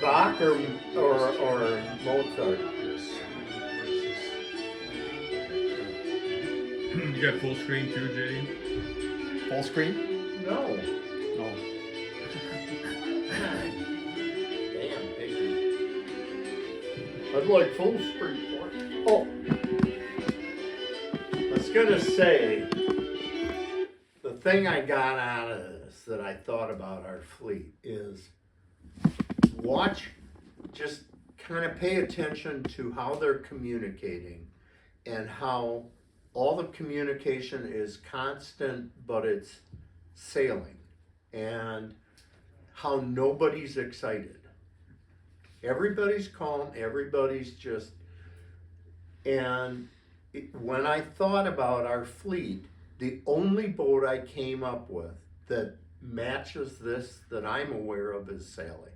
Bach or Mozart? You got full screen too, JD? Full screen? No. Oh. Damn, baby. I'd like full screen for it. Oh. I was gonna say, the thing I got out of this that I thought about our fleet is watch, just kind of pay attention to how they're communicating and how all the communication is constant, but it's sailing, and how nobody's excited. Everybody's calm, everybody's just, and when I thought about our fleet, the only boat I came up with that matches this that I'm aware of is sailing.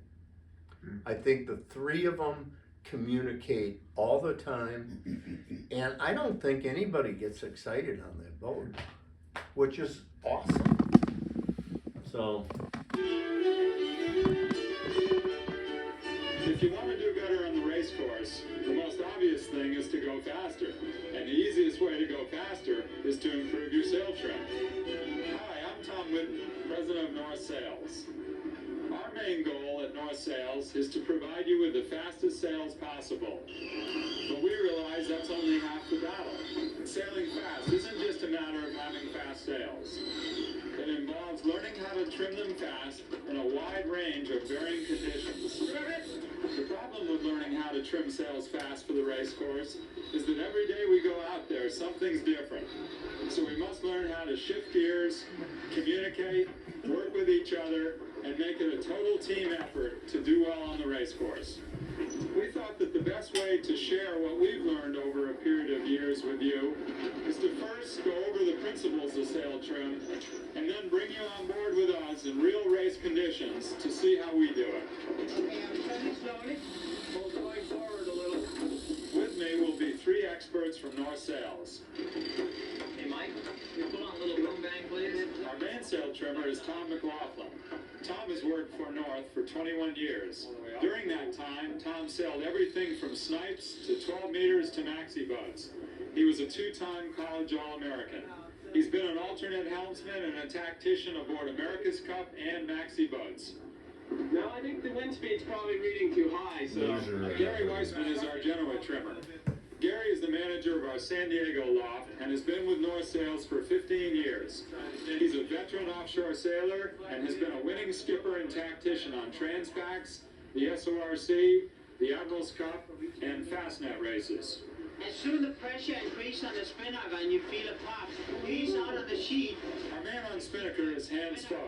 I think the three of them communicate all the time, and I don't think anybody gets excited on that boat, which is awesome. So, if you want to do better on the race course, the most obvious thing is to go faster. And the easiest way to go faster is to improve your sail trim. Hi, I'm Tom Whitten, president of North Sails. Our main goal at North Sails is to provide you with the fastest sails possible. But we realize that's only half the battle. Sailing fast isn't just a matter of having fast sails. It involves learning how to trim them fast in a wide range of varying conditions. The problem with learning how to trim sails fast for the race course is that every day we go out there, something's different. So we must learn how to shift gears, communicate, work with each other, and make it a total team effort to do well on the race course. We thought that the best way to share what we've learned over a period of years with you is to first go over the principles of sail trim and then bring you on board with us in real race conditions to see how we do it. Okay, I'm turning slowly. Hold going forward a little. With me will be three experts from North Sails. Hey, Mike, can you pull on a little boom bang, please? Our main sail trimmer is Tom McLaughlin. Tom has worked for North for 21 years. During that time, Tom sailed everything from snipes to 12 meters to maxi boats. He was a two-time college All-American. He's been an alternate helmsman and a tactician aboard America's Cup and maxi boats. No, I think the wind speed's probably reading too high, so... Gary Weissman is our Genoa trimmer. Gary is the manager of our San Diego loft and has been with North Sails for 15 years. He's a veteran offshore sailor and has been a winning skipper and tactician on Transpacs, the SORC, the Admiral's Cup, and Fastnet races. As soon the pressure increases on the spinnaker and you feel it pop, he's out of the sheet. Our man on spinnaker is Hans Stove.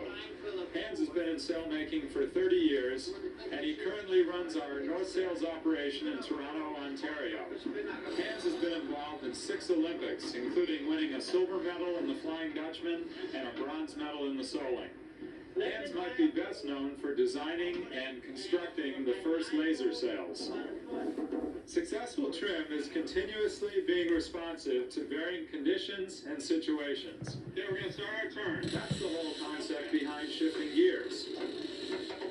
Hans has been in sail making for 30 years, and he currently runs our North Sails operation in Toronto, Ontario. Hans has been involved in 6 Olympics, including winning a silver medal in the Flying Dutchman and a bronze medal in the Soling. Hans might be best known for designing and constructing the first laser sails. Successful trim is continuously being responsive to varying conditions and situations. Okay, we're going to start our turn. That's the whole concept behind shifting gears.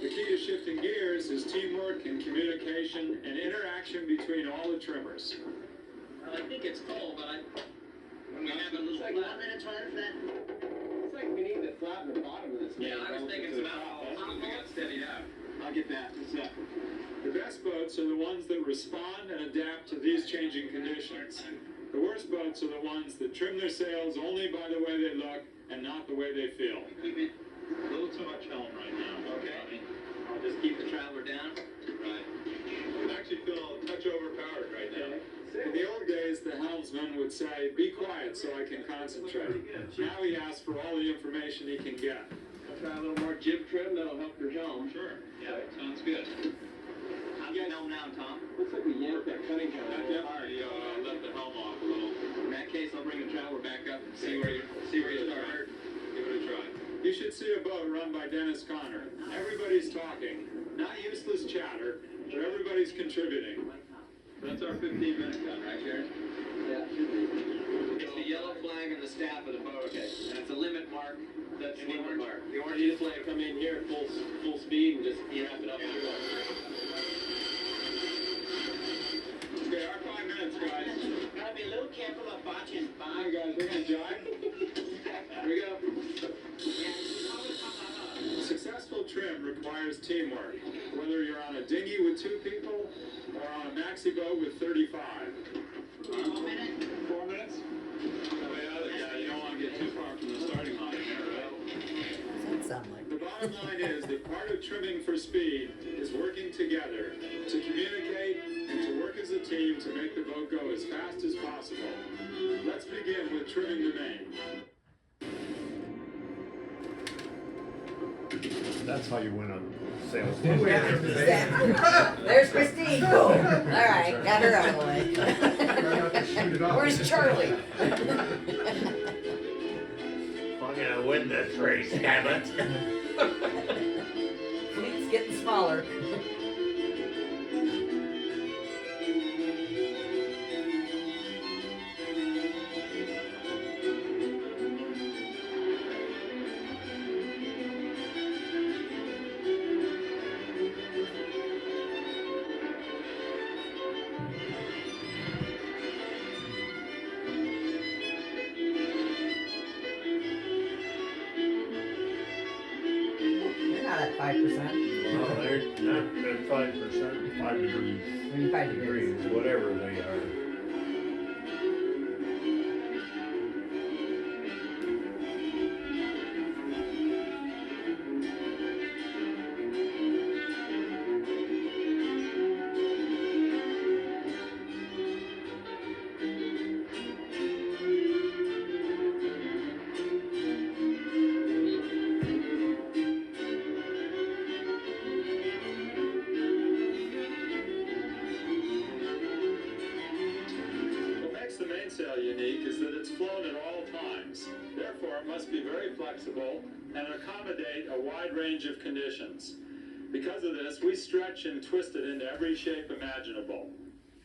The key to shifting gears is teamwork and communication and interaction between all the trimmers. Well, I think it's cold, but when we have a little Like flat... 1 minute turn for that. It's like we need to flatten the bottom of this. Yeah, I was thinking some outfalls, but we got steadied out. I'll get that. What's that? The best boats are the ones that respond and adapt to these changing conditions. The worst boats are the ones that trim their sails only by the way they look and not the way they feel. Keep it a little too much helm right now. Okay. I'll just keep the traveler down. Right. I actually feel a touch overpowered right now. In the old days, the helmsman would say, "Be quiet so I can concentrate." Now he asks for all the information he can get. I'll try a little more jib trim. That'll help your helm. Sure. Yeah, sounds good. How's your helm now, Tom? Looks like we yanked that cutting helm. I definitely let the helm off a little. In that case, I'll bring the traveler back up and see where you start. Give it a try. You should see a boat run by Dennis Conner. Everybody's talking. Not useless chatter, but everybody's contributing. That's our 15-minute cut, right, Jared? Yeah, should be. It's the yellow flag and the staff of the boat. Okay. And it's a limit mark that that's the limit mark. You just let it come in here full speed and just wrap it up. Okay, our 5 minutes, guys. Gotta be a little careful of botching Come on, five. guys, we're gonna jive. Here we go. Successful trim requires teamwork, whether you're on a dinghy with 2 people or on a maxi boat with 35. 1 minute. 4 minutes? Yeah, you don't want to get too far from the starting line here, right? That sound like. The bottom line is that part of trimming for speed is working together to communicate and to work as a team to make the boat go as fast as possible. Let's begin with trimming the main. That's how you win a sales. There's Christine. Boom. All right, got her out of the way. Shoot it off. Where's Charlie? I'm gonna win this race, damn it. Fleet's getting smaller. You're not at 5%. Well, they're not, they're 5%, 5 degrees. Maybe 5 degrees. degrees, whatever they are. What makes the mainsail unique is that it's flown at all times. Therefore, it must be very flexible and accommodate a wide range of conditions. Because of this, we stretch and twist it into every shape imaginable.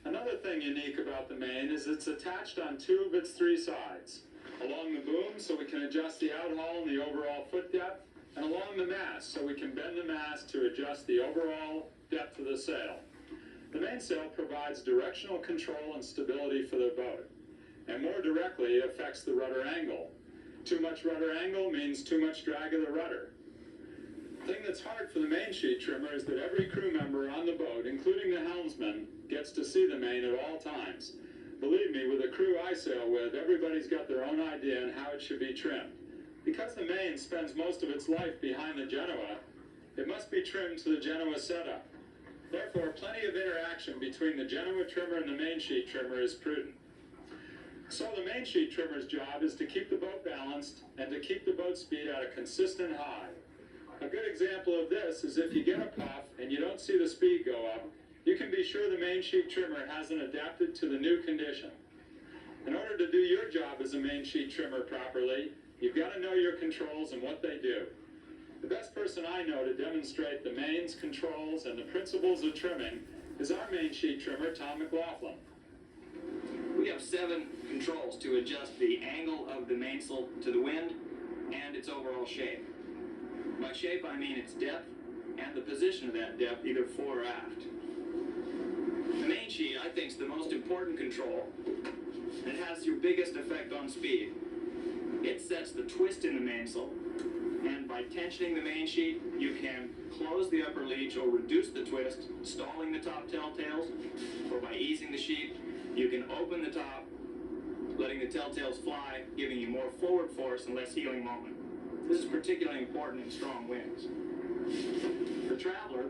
Another thing unique about the main is it's attached on 2 of its 3 sides. Along the boom so we can adjust the outhaul and the overall foot depth, and along the mast so we can bend the mast to adjust the overall depth of the sail. The mainsail provides directional control and stability for the boat, and more directly affects the rudder angle. Too much rudder angle means too much drag of the rudder. The thing that's hard for the main sheet trimmer is that every crew member on the boat, including the helmsman, gets to see the main at all times. Believe me, with the crew I sail with, everybody's got their own idea on how it should be trimmed. Because the main spends most of its life behind the Genoa, it must be trimmed to the Genoa setup. Therefore, plenty of interaction between the Genoa trimmer and the main sheet trimmer is prudent. So the main sheet trimmer's job is to keep the boat balanced and to keep the boat speed at a consistent high. A good example of this is if you get a puff and you don't see the speed go up, you can be sure the main sheet trimmer hasn't adapted to the new condition. In order to do your job as a main sheet trimmer properly, you've got to know your controls and what they do. The best person I know to demonstrate the mains, controls, and the principles of trimming is our main sheet trimmer, Tom McLaughlin. We have 7 controls to adjust the angle of the mainsail to the wind and its overall shape. By shape, I mean its depth and the position of that depth, either fore or aft. The main sheet, I think, is the most important control, and it has your biggest effect on speed. It sets the twist in the mainsail, and by tensioning the main sheet, you can close the upper leech or reduce the twist, stalling the top telltales, or by easing the sheet, you can open the top, letting the telltales fly, giving you more forward force and less heeling moment. This is particularly important in strong winds. The Traveler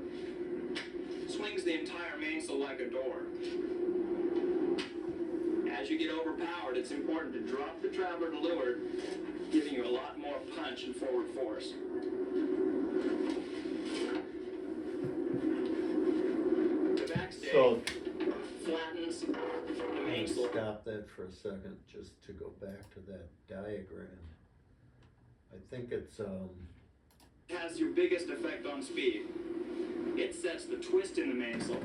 swings the entire mainsail like a door. As you get overpowered, it's important to drop the Traveler to leeward, giving you a lot more punch and forward force. The backstay So, flattens the I'm gonna mainsail. stop that for a second, just to go back to that diagram. I think it's, has your biggest effect on speed. It sets the twist in the mainsail,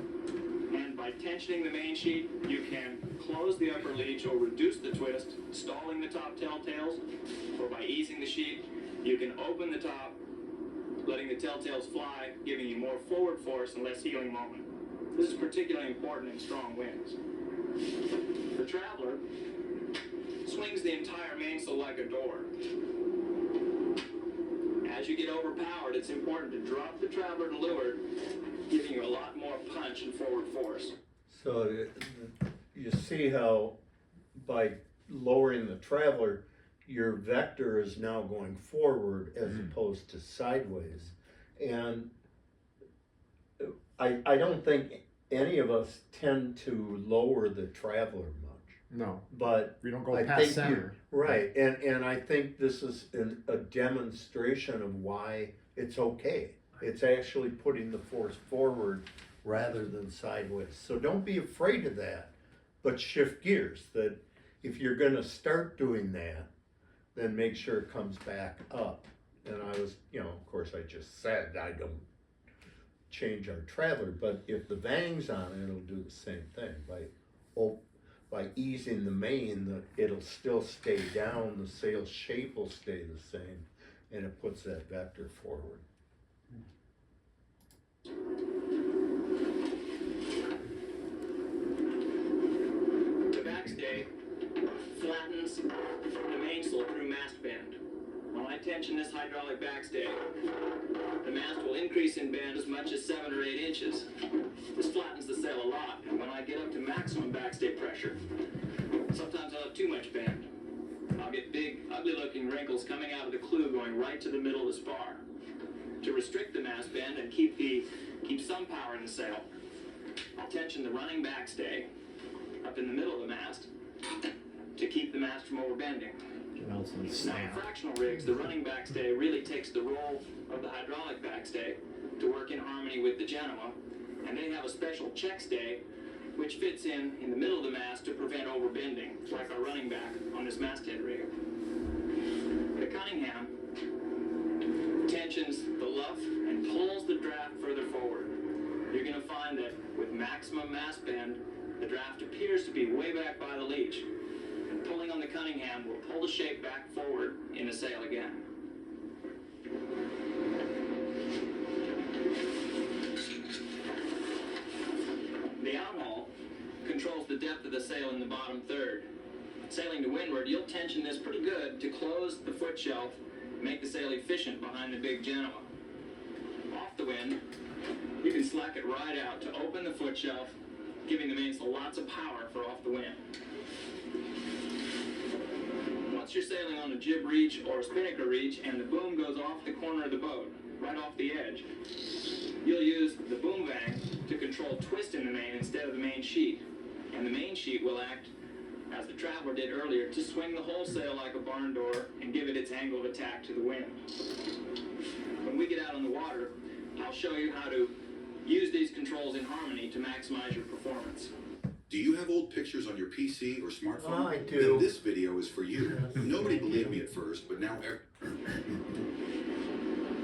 and by tensioning the main sheet, you can close the upper leech or reduce the twist, stalling the top telltales, or by easing the sheet, you can open the top, letting the telltales fly, giving you more forward force and less heeling moment. This is particularly important in strong winds. The Traveler swings the entire mainsail like a door. As you get overpowered, it's important to drop the Traveler to leeward, giving you a lot more punch and forward force. So you see how by lowering the Traveler, your vector is now going forward as opposed to sideways. And I don't think any of us tend to lower the Traveler much. No, But we don't go I past think center. right, and I think this is a demonstration of why it's okay. It's actually putting the force forward rather than sideways. So don't be afraid of that, but shift gears. That if you're gonna start doing that, then make sure it comes back up. And I was, of course I just said I don't change our Traveler, but if the Vang's on it, it'll do the same thing. By easing the main, it'll still stay down, the sail shape will stay the same, and it puts that vector forward. The backstay flattens the mainsail through mast bend. When I tension this hydraulic backstay, the mast will increase in bend as much as 7 or 8 inches. This flattens the sail a lot, and when I get up to maximum backstay pressure, sometimes I'll have too much bend. I'll get big, ugly-looking wrinkles coming out of the clew going right to the middle of the spar. To restrict the mast bend and keep some power in the sail, I'll tension the running backstay up in the middle of the mast to keep the mast from overbending. Now, in fractional rigs, the running backstay really takes the role of the hydraulic backstay to work in harmony with the Genoa, and they have a special check stay which fits in the middle of the mast to prevent overbending, like our running back on this masthead rig. The Cunningham tensions the luff and pulls the draft further forward. You're going to find that with maximum mast bend, the draft appears to be way back by the leech. And pulling on the Cunningham will pull the shape back forward in the sail again. The outhaul controls the depth of the sail in the bottom third. Sailing to windward, you'll tension this pretty good to close the foot shelf, make the sail efficient behind the big Genoa. Off the wind, you can slack it right out to open the foot shelf, giving the mainsail lots of power for off the wind. Once you're sailing on a jib reach or a spinnaker reach and the boom goes off the corner of the boat, right off the edge, you'll use the boom vang to control twist in the main instead of the main sheet. And the main sheet will act, as the Traveler did earlier, to swing the whole sail like a barn door and give it its angle of attack to the wind. When we get out on the water, I'll show you how to use these controls in harmony to maximize your performance. Do you have old pictures on your PC or smartphone? Oh, I do. Then this video is for you. Nobody believed me at first, but now The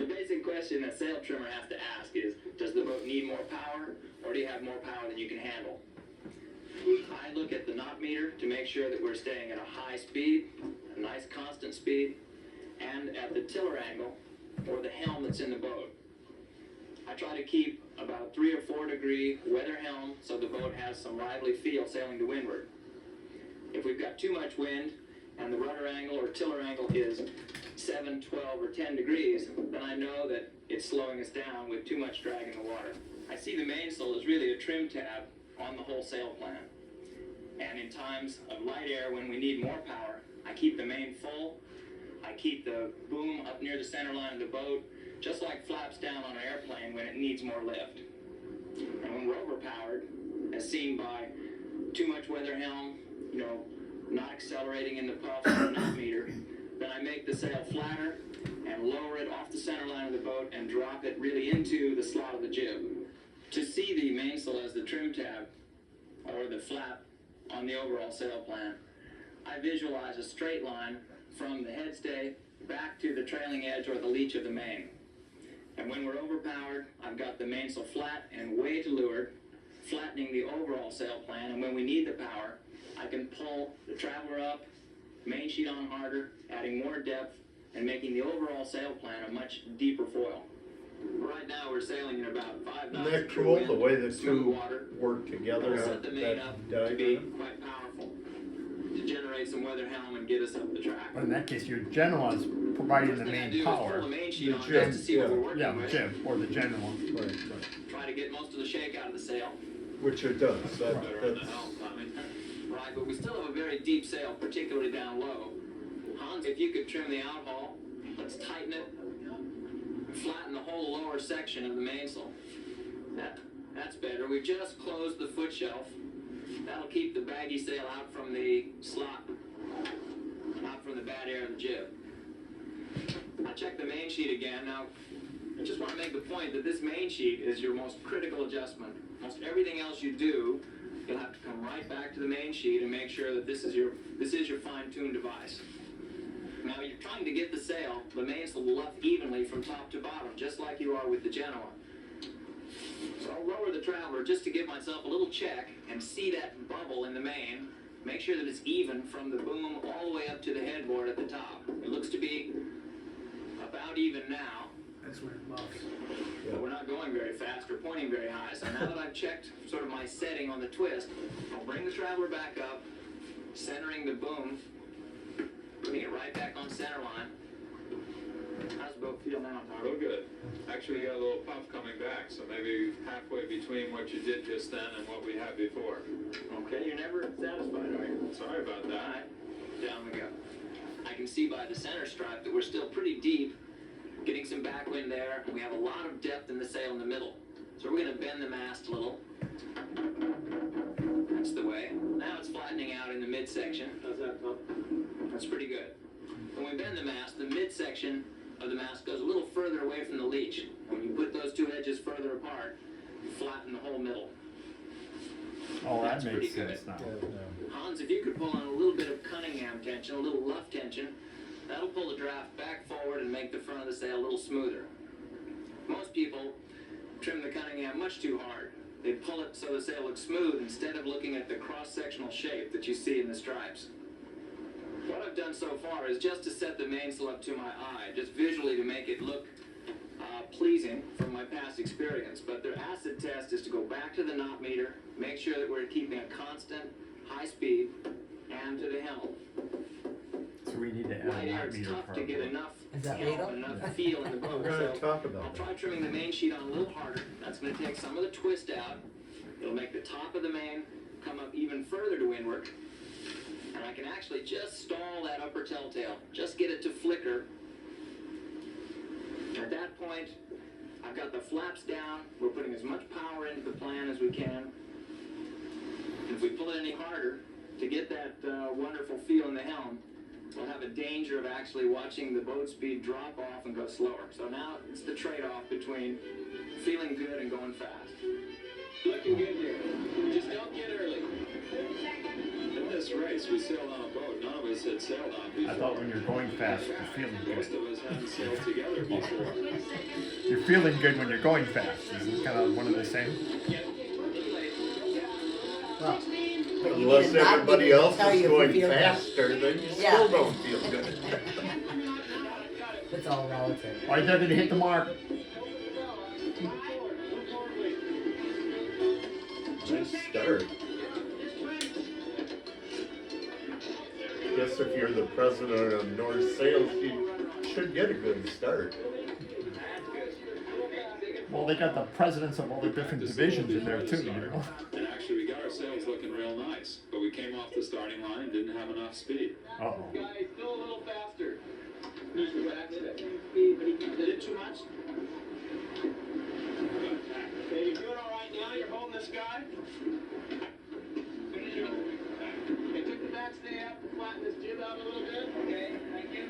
basic question a sail trimmer has to ask is, does the boat need more power, or do you have more power than you can handle? I look at the knot meter to make sure that we're staying at a high speed, a nice constant speed, and at the tiller angle, or the helm that's in the boat. I try to keep about 3 or 4 degree weather helm so the boat has some lively feel sailing to windward. If we've got too much wind and the rudder angle or tiller angle is 7, 12, or 10 degrees, then I know that it's slowing us down with too much drag in the water. I see the mainsail as really a trim tab on the whole sail plan. And in times of light air when we need more power, I keep the main full, I keep the boom up near the center line of the boat, just like flaps down on an airplane when it needs more lift. And when we're overpowered, as seen by too much weather helm, not accelerating in the puffs or the knot meter, then I make the sail flatter and lower it off the center line of the boat and drop it really into the slot of the jib. To see the mainsail as the trim tab or the flap on the overall sail plan, I visualize a straight line from the headstay back to the trailing edge or the leech of the main. And when we're overpowered, I've got the mainsail flat and way to leeward, flattening the overall sail plan. And when we need the power, I can pull the Traveler up, main sheet on harder, adding more depth, and making the overall sail plan a much deeper foil. Right now, we're sailing at about 5 knots. Isn't that of true cool, wind, the way the smooth two water. work together We'll on set the main up that to be diagram? quite powerful, to generate some weather helm and get us up the track. But in that case, your Genoa is providing the First thing I do main is power. pull the main sheet on The just to see what gem, we're working Yeah, the with. jib, or the Genoa. Right, Try to get most of the shake out of the sail. which it does, Better on the that's, helm, Tommy. Right, but we still have a very deep sail, particularly down low. Hans, if you could trim the outhaul, let's tighten it, and flatten the whole lower section of the mainsail. That's better. We've just closed the foot shelf. That'll keep the baggy sail out from the slot, out from the bad air of the jib. I'll check the main sheet again. Now, I just want to make the point that this main sheet is your most critical adjustment. Most everything else you do, you'll have to come right back to the main sheet and make sure that this is your fine-tuned device. Now, you're trying to get the sail, the mainsail luff evenly from top to bottom, just like you are with the Genoa. So I'll lower the Traveler just to give myself a little check and see that bubble in the main. Make sure that it's even from the boom all the way up to the headboard at the top. It looks to be about even now. That's where it buffs. But we're not going very fast or pointing very high. So now that I've checked sort of my setting on the twist, I'll bring the Traveler back up, centering the boom, putting it right back on center line. How's the boat feel now, Tom? Real good. Actually, we got a little puff coming back, so maybe halfway between what you did just then and what we had before. Okay, you're never satisfied, are you? Sorry about All that. right, down we go. I can see by the center stripe that we're still pretty deep, getting some backwind there. We have a lot of depth in the sail in the middle. So we're going to bend the mast a little. That's the way. Now it's flattening out in the midsection. How's that, Tom? That's pretty good. When we bend the mast, the midsection of the mast goes a little further away from the leech. When you put those two edges further apart, you flatten the whole middle. Oh, that That's makes pretty sense now. Hans, if you could pull on a little bit of Cunningham tension, a little luff tension, that'll pull the draft back forward and make the front of the sail a little smoother. Most people trim the Cunningham much too hard. They pull it so the sail looks smooth instead of looking at the cross-sectional shape that you see in the stripes. What I've done so far is just to set the mainsail up to my eye, just visually to make it look pleasing from my past experience. But their acid test is to go back to the knot meter, make sure that we're keeping a constant high speed, and to the helm. So we need to add Light a air, knot it's meter tough for to our get boat. enough Is that help, legal? enough feel in the boat. we're gonna So talk I'll about try that. trimming the main sheet on a little harder. That's going to take some of the twist out. It'll make the top of the main come up even further to windward. And I can actually just stall that upper telltale. Just get it to flicker. At that point, I've got the flaps down. We're putting as much power into the plan as we can. And if we pull it any harder to get that wonderful feel in the helm, we'll have a danger of actually watching the boat speed drop off and go slower. So now it's the trade-off between feeling good and going fast. Looking good here. Just don't get early. In this race, we sailed on a boat none of us had sailed on before. I thought when you're going fast, you're feeling Most good. of us hadn't sailed together before. You're feeling good when you're going fast. Isn't it kind of one of the same? Well, but you Unless need a knot everybody meter to else tell is you if you going feel good. faster, then you Yeah. still don't feel good. It's all relative. Right there, did it hit the mark? Nice start. Guess if you're the president of North Sales, you should get a good start. Well, they got the presidents of all the different divisions in there too, you know? And actually, we got our sails looking real nice, but we came off the starting line and didn't have enough speed. Uh-oh. Guys, go a little faster. Needs to back it. Speed, but he did it too much. Okay, you're doing all right now. You're holding this guy. Good job. Okay, took the backstay up to flatten this jib out a little bit. Okay, thank you.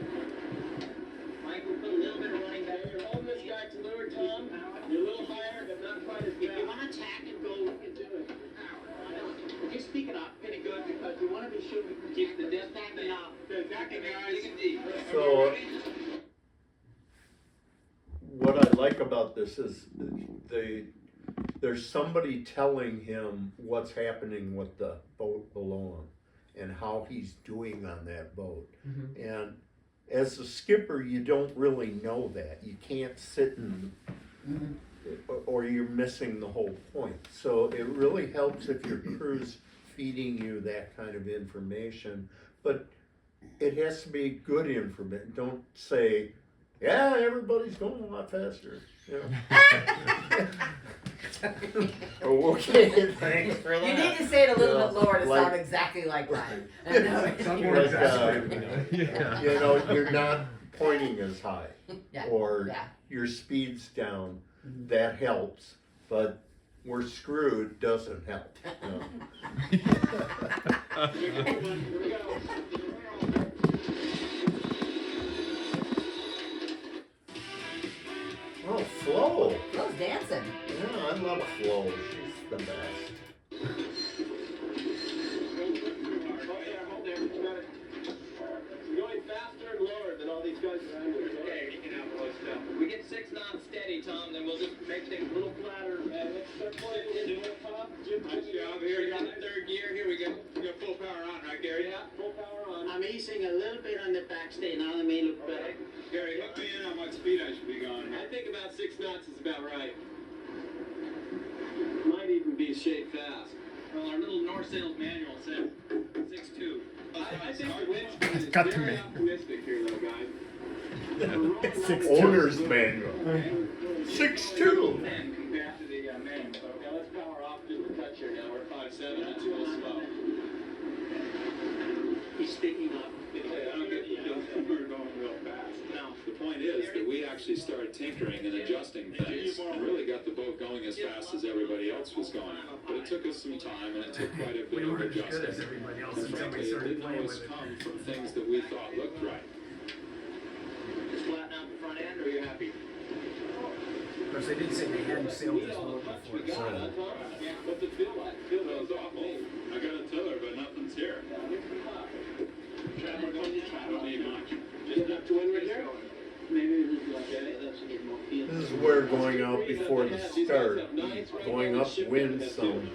Mike, we'll put a little bit of running back. Okay, you're holding this guy to leeward, Tom. You're a little higher, but not quite as If you fast. want to tack and go, we can do it. Just speak it up. Pretty good because We want to be sure we can Keep the depth depth back enough. Exactly, guys. Dig it deep. So, what I like about about this is there's somebody telling him what's happening with the boat below him and how he's doing on that boat. And as a skipper, you don't really know that. You can't sit and, or you're missing the whole point. So it really helps if your crew's feeding you that kind of information, but it has to be good information. Don't say, yeah, everybody's going a lot faster. You know? Oh, okay, thanks for that. You need to say it a little Yeah, bit lower to like- sound exactly like that. I know. Sounds more Like, exasperating. Yeah. You know, you're not pointing as high, Yeah, or yeah. your speed's down. That helps, but we're screwed doesn't help. You know? Oh, Flo. Flo's dancing. Yeah, I love Flo. She's the best. Going faster and lower than all these guys around here. Okay, you can have voice stuff. We get 6 knots steady, Tom, then we'll just make things a little flatter. Let's start playing into it, Pop. Nice job. Here, you're in the 3rd gear. Here we go. You got full power on, right, Gary? Yeah, full power on. I'm easing a little bit on the backstay now. That may look better. Gary, hook me in on what speed I should be going. I think about 6 knots is about right. Might even be shape fast. Well, our little North Sails manual said 6.2. I think the wind speed is got to very me. optimistic here, though, guys. 6'2". Owner's manual. 6'2". Then compared to the manual. So, Now let's power off just a touch here. Now we're 5.7. That's a little slow. He's speaking up. I don't get we're going real fast. No. The point is that we actually started tinkering and adjusting things and really got the boat going as fast as everybody else was going. But it took us some time and it took quite a bit of adjusting. everybody else And frankly, it didn't always come from things that we thought looked right. Just flatten out the front end, or are you happy? Of course, they did say they hadn't sailed this boat before, so. What's it feel like? Feel Feels awful. I got a tiller, but nothing's here. I don't need much. Just enough to win right there? Maybe this is like that. That's a bit more feel. This is where going out before the start, going upwind some,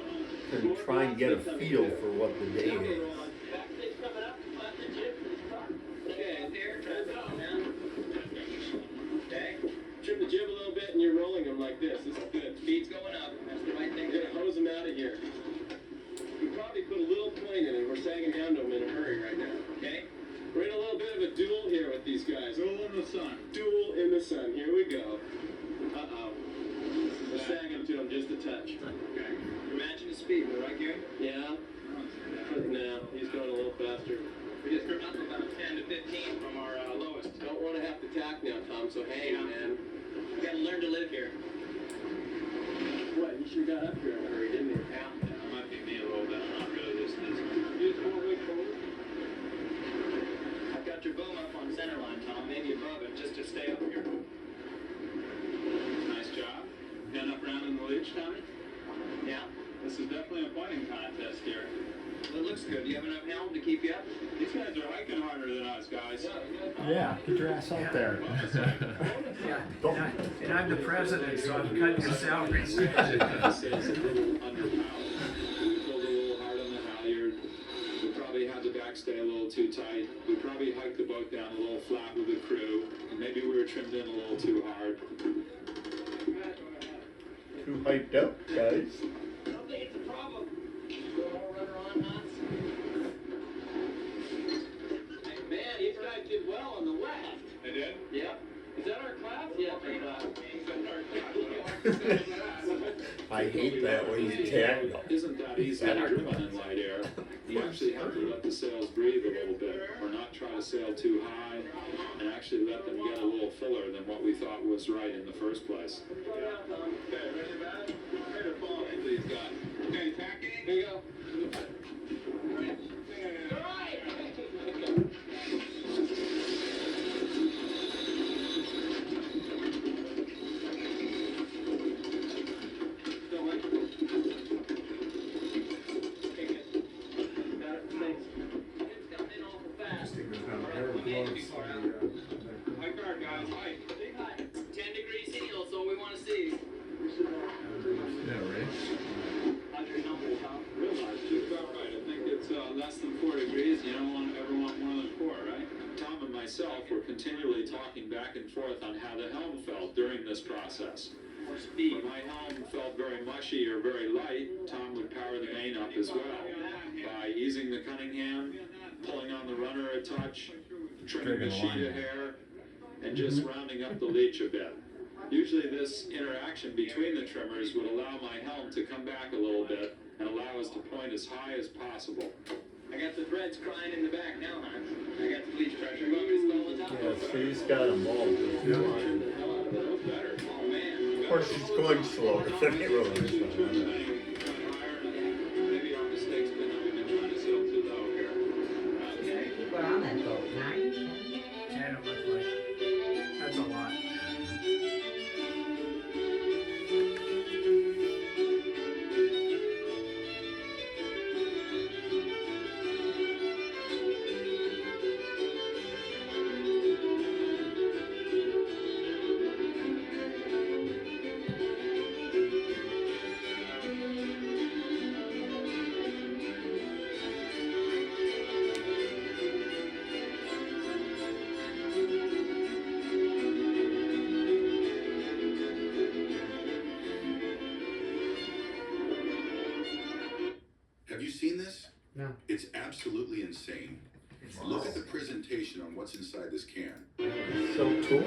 can try and get a feel for what the day is. Backstay's coming up. Flat the jib for this car. Okay, here, try it out now. Okay, Trim the jib a little bit and you're rolling them like this. This is good. speed's going up. That's the right thing We're to gonna do. hose them out of here. We probably put a little point in it. We're sagging down to them in a hurry right now. Okay? We're in a little bit of a duel here with these guys. Duel in the sun. Duel in the sun. Here we go. Uh-oh. We're sagging to them just a touch. Okay. You're matching the speed, though, right, Gary? Yeah? No, he's going a little faster. We just turned up about 10 to 15 from our lowest. Don't want to have to tack now, Tom, so hang, man. We gotta learn to live here. What, you sure got up here in a hurry, didn't you? Yeah. That might be me a little bit. I'm not really this busy. You just want to wait for it? I've got your boom up on center line, Tom, maybe above it, just to stay up here. Nice job. Getting up around in the leech, Tommy? Yeah. This is definitely a pointing contest here. Well, it looks good. Do you have enough helm to keep you up? These guys are hiking harder than us, guys. Yeah, get your ass out there. Yeah, and I'm the president, so I'm cutting your salaries. Sails a little underpowered. We pulled a little hard on the halyard. We probably had the backstay a little too tight. We probably hiked the boat down a little flat with the crew. And maybe we were trimmed in a little too hard. Too hyped up, guys. I don't think it's a problem. Go more rudder on knots. Man, these guys did well on the left. They did? Yep. Is that our class? Yeah, it's our class. I hate that when you tag them. Isn't that easy to run in light air? You actually have to let the sails breathe a little bit, or not try to sail too high, and actually let them get a little fuller than what we thought was right in the first place. Okay, ready, bad? Ready to fall. Please, God. Okay, tacking. Here you go. High guard, guys. High. 10 degrees heel, so all we want to see. Yeah, right. How's your number, Tom? Realize just about right. I think it's less than 4 degrees. You don't ever want more than 4, right? Tom and myself were continually talking back and forth on how the helm felt during this process. More speed. When my helm felt very mushy or very light, Tom would power the main up as well by easing the Cunningham, pulling on the runner a touch, trimming Dragging a the sheet line. of hair, and just rounding up the leech a bit. Usually this interaction between the trimmers would allow my helm to come back a little bit and allow us to point as high as possible. I got the threads crying in the back now, huh? I got the bleach pressure. You want me to spell the top? Yeah, so he's got them all just fine. That was better. Oh, man. Of course, he's going slow. Maybe our mistake's been that we've been trying to sail too low here. Okay. People are on that boat. 9, 10. 10 it looked like. That's a lot. Have you seen this? No. It's absolutely insane. Look at the presentation on what's inside this can. So cool.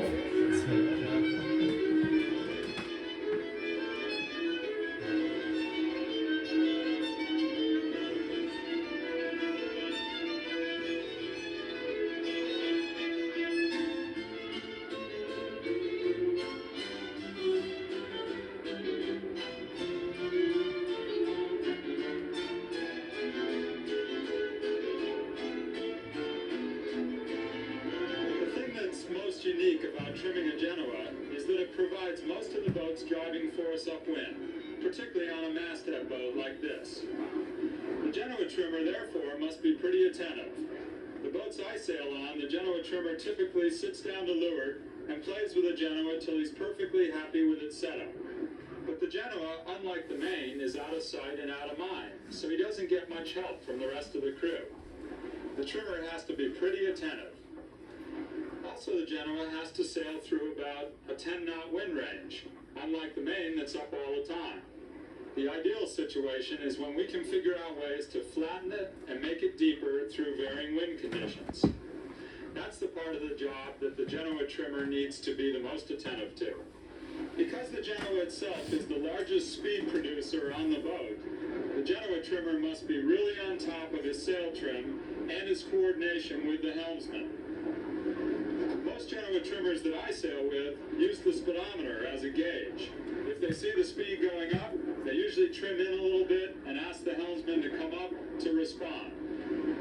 The thing that's most unique about trimming a Genoa is that it provides most of the boat's driving force upwind, particularly on a masthead boat like this. The Genoa trimmer, therefore, must be pretty attentive. The boats I sail on, the Genoa trimmer typically sits down to leeward and plays with the Genoa till he's perfectly happy with its setup. But the Genoa, unlike the Maine, is out of sight and out of mind, so he doesn't get much help from the rest of the crew. The trimmer has to be pretty attentive. Also, the Genoa has to sail through about a 10-knot wind range, unlike the Maine that's up all the time. The ideal situation is when we can figure out ways to flatten it and make it deeper through varying wind conditions. That's the part of the job that the Genoa trimmer needs to be the most attentive to. Because the Genoa itself is the largest speed producer on the boat, the Genoa trimmer must be really on top of his sail trim and his coordination with the helmsman. Most Genoa trimmers that I sail with use the speedometer as a gauge. If they see the speed going up, they usually trim in a little bit and ask the helmsman to come up to respond.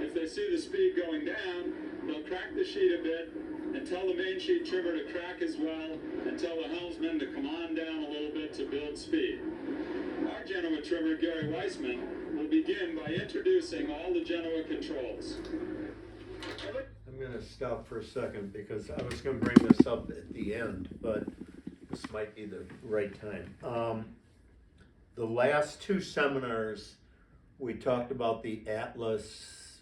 If they see the speed going down, they'll crack the sheet a bit and tell the main sheet trimmer to crack as well and tell the helmsman to come on down a little bit to build speed. Our Genoa trimmer, Gary Weissman, will begin by introducing all the Genoa controls. I'm gonna stop for a second because I was gonna bring this up at the end, but this might be the right time. The last two seminars, we talked about the Atlas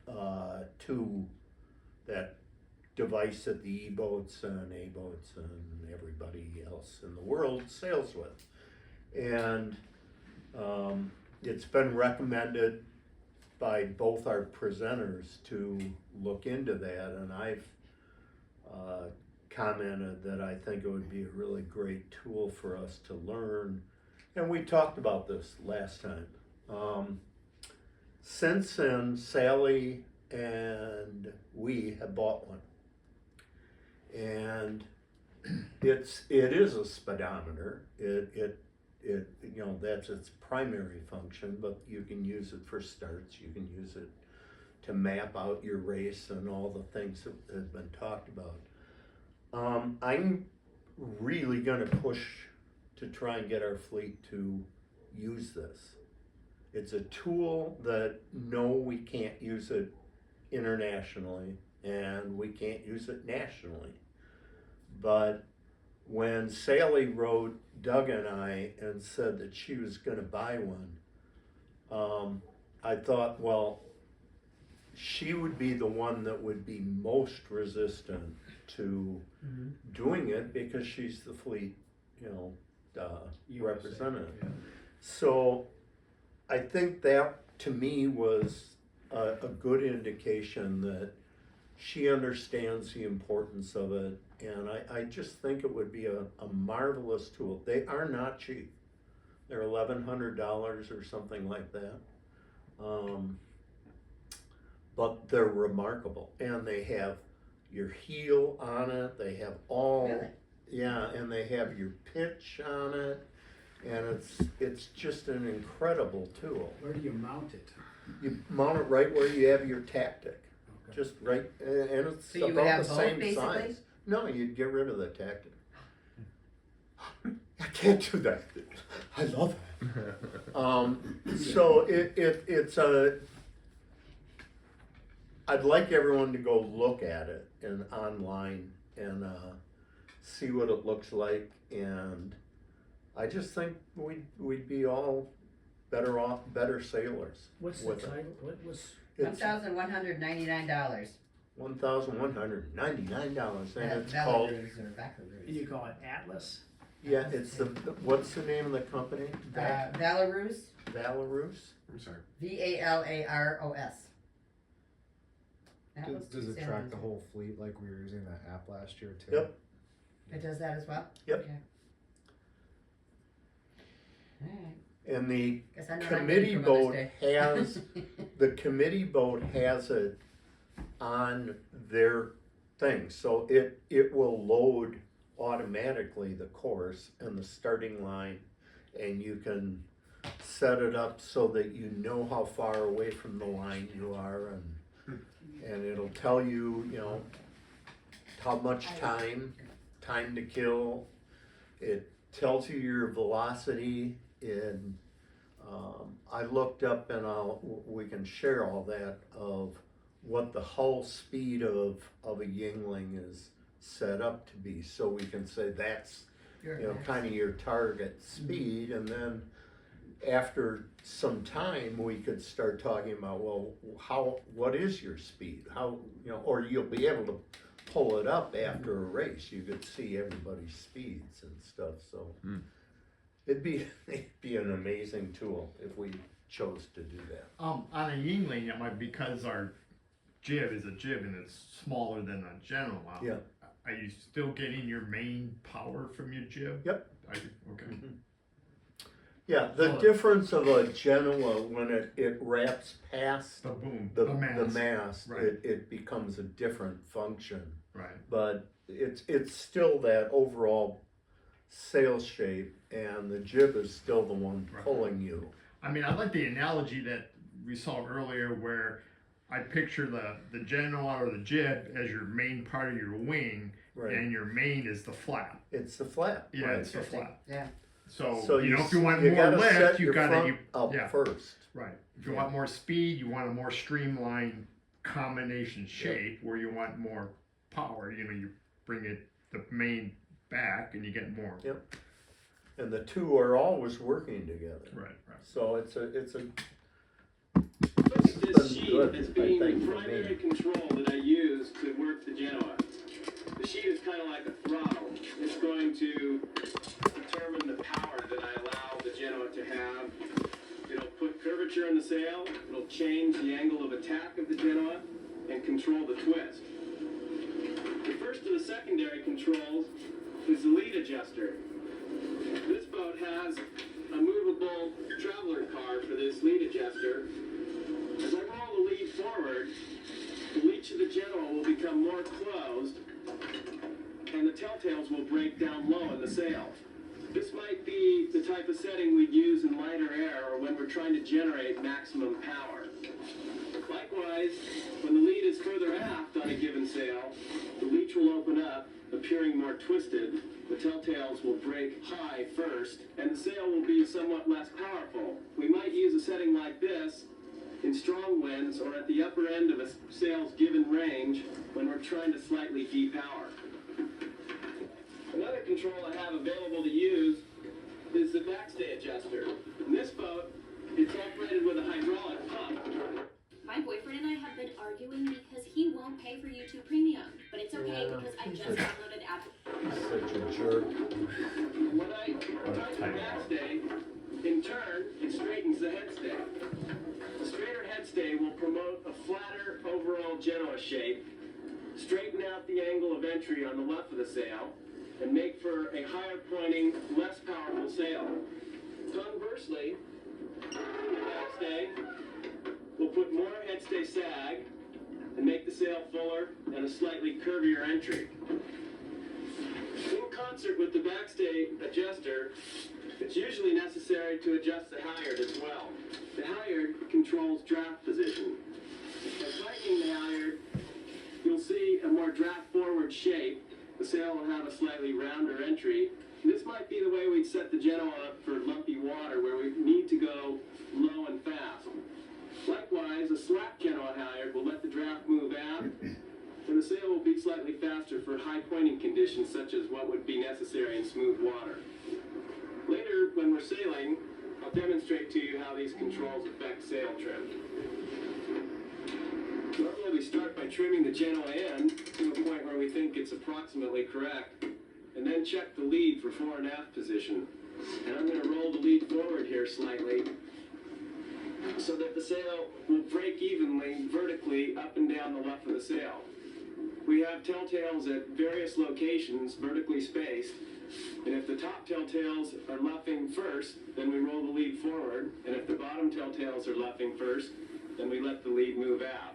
2, that device that the E-boats and A-boats and everybody else in the world sails with. And it's been recommended by both our presenters to look into that, and I've commented that I think it would be a really great tool for us to learn, and we talked about this last time. Since then, Sally and we have bought one, and it is a speedometer. It you know, that's its primary function, but you can use it for starts. You can use it to map out your race and all the things that have been talked about. I'm really gonna push to try and get our fleet to use this. It's a tool that, no, we can't use it internationally and we can't use it nationally, but when Sally wrote Doug and I and said that she was gonna buy one, I thought, well, she would be the one that would be most resistant to doing it because she's the fleet, representative. Yeah. So I think that to me was a good indication that she understands the importance of it, and I just think it would be a marvelous tool. They are not cheap. They're $1,100 or something like that. But they're remarkable, and they have your heel on it, they have all, Really? yeah, and they have your pitch on it, and it's just an incredible tool. Where do you mount it? You mount it right where you have your tactic, Okay. just right, and it's So you would about have the both, same basically? size. No, you'd get rid of the tactic. I can't do that. I love it. So it's a. I'd like everyone to go look at it and online and see what it looks like, and I just think we'd be all better off, better sailors. What's the with it. title? What was? It's $1,199. $1,199, and it's called. Belarus or Belarus. And you call it Atlas? Yeah, it's what's the name of the company? Belarus, Belarus? I'm sorry. VALAROS. Does it track the whole fleet like we were using that app last year too? Yep. It does that as well? Yep. Okay. Alright. And the Guess I know what I'm committee getting for Mother's boat Day. has, the committee boat has it on their thing, so it will load automatically the course and the starting line, and you can set it up so that you know how far away from the line you are, and it'll tell you, how much time to kill. It tells you your velocity, and I looked up, and we can share all that of what the hull speed of a Yingling is set up to be, so we can say that's kind of your target speed, and then after some time we could start talking about, well, what is your speed, or you'll be able to pull it up after a race. You could see everybody's speeds and stuff, so it'd be an amazing tool if we chose to do that. On a Yingling, it might, because our jib is a jib and it's smaller than a Genoa. Yeah. Are you still getting your main power from your jib? Yep. Okay. Yeah, the difference of a Genoa, when it wraps past The boom. the mast. mast, Right. it becomes a different function. Right. But it's still that overall sail shape, and the jib is still the one Right. pulling you. I mean, I like the analogy that we saw earlier where I picture the Genoa or the jib as your main part of your wing, Right. and your main is the flap. It's the flap. Yeah, right. it's the flap. Yeah. So, So if you want you more gotta lift, set you your gotta, front up yeah. first. Right. If you want more speed, you want a more streamlined combination shape where you want more power. You bring the main back and you get more. Yep. And the two are always working together. Right. So it's a Look at It's this been sheet good, as I being think, the for primary me. control that I use to work the Genoa. The sheet is kind of like a throttle. It's going to determine the power that I allow the Genoa to have. It'll put curvature in the sail, it'll change the angle of attack of the Genoa, and control the twist. The first of the secondary controls is the lead adjuster. This boat has a movable traveler car for this lead adjuster. As I roll the lead forward, the leech of the Genoa will become more closed, and the telltales will break down low in the sail. This might be the type of setting we'd use in lighter air or when we're trying to generate maximum power. Likewise, when the lead is further aft on a given sail, the leech will open up, appearing more twisted. The telltales will break high first, and the sail will be somewhat less powerful. We might use a setting like this in strong winds or at the upper end of a sail's given range when we're trying to slightly depower. Another control I have available to use is the backstay adjuster. In this boat, it's operated with a hydraulic pump. My boyfriend and I have been arguing because he won't pay for YouTube Premium, but it's okay because I just downloaded Apple. Such a jerk. When I tighten the backstay, in turn, it straightens the headstay. The straighter headstay will promote a flatter overall Genoa shape, straighten out the angle of entry on the left of the sail, and make for a higher pointing, less powerful sail. Conversely, the backstay will put more headstay sag and make the sail fuller and a slightly curvier entry. In concert with the backstay adjuster, it's usually necessary to adjust the halyard as well. The halyard controls draft position. By tightening the halyard, you'll see a more draft forward shape. The sail will have a slightly rounder entry. This might be the way we'd set the Genoa up for lumpy water where we need to go low and fast. Likewise, a slack Genoa halyard will let the draft move aft, and the sail will be slightly faster for high pointing conditions such as what would be necessary in smooth water. Later, when we're sailing, I'll demonstrate to you how these controls affect sail trim. Normally we start by trimming the Genoa end to a point where we think it's approximately correct, and then check the lead for fore and aft position. And I'm going to roll the lead forward here slightly so that the sail will break evenly vertically up and down the left of the sail. We have telltales at various locations vertically spaced, and if the top telltales are luffing first, then we roll the lead forward, and if the bottom telltales are luffing first, then we let the lead move out.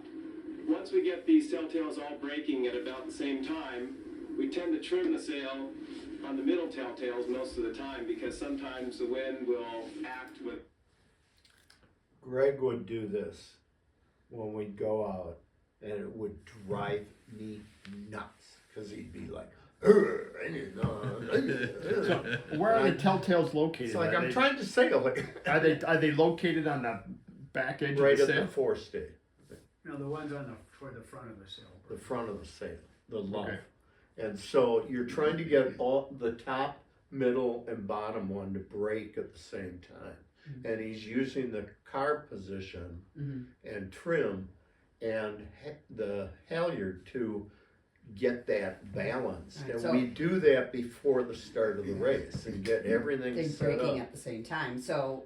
Once we get these telltales all breaking at about the same time, we tend to trim the sail on the middle telltales most of the time because sometimes the wind will act with. Greg would do this when we'd go out, and it would drive me nuts because he'd be like, Where are the telltales located? it's like Are I'm they- trying to sail it. Are they located on the back edge Right of the at sail? the forestay, No, the ones on toward the front of the sail. the front of the sail, the lump. Okay. And so you're trying to get all the top, middle, and bottom one to break at the same time. And he's using the carb position and trim and the halyard to get that balance. Right, And so- we do that before the start of the race and get everything Things set breaking up. at the same time. So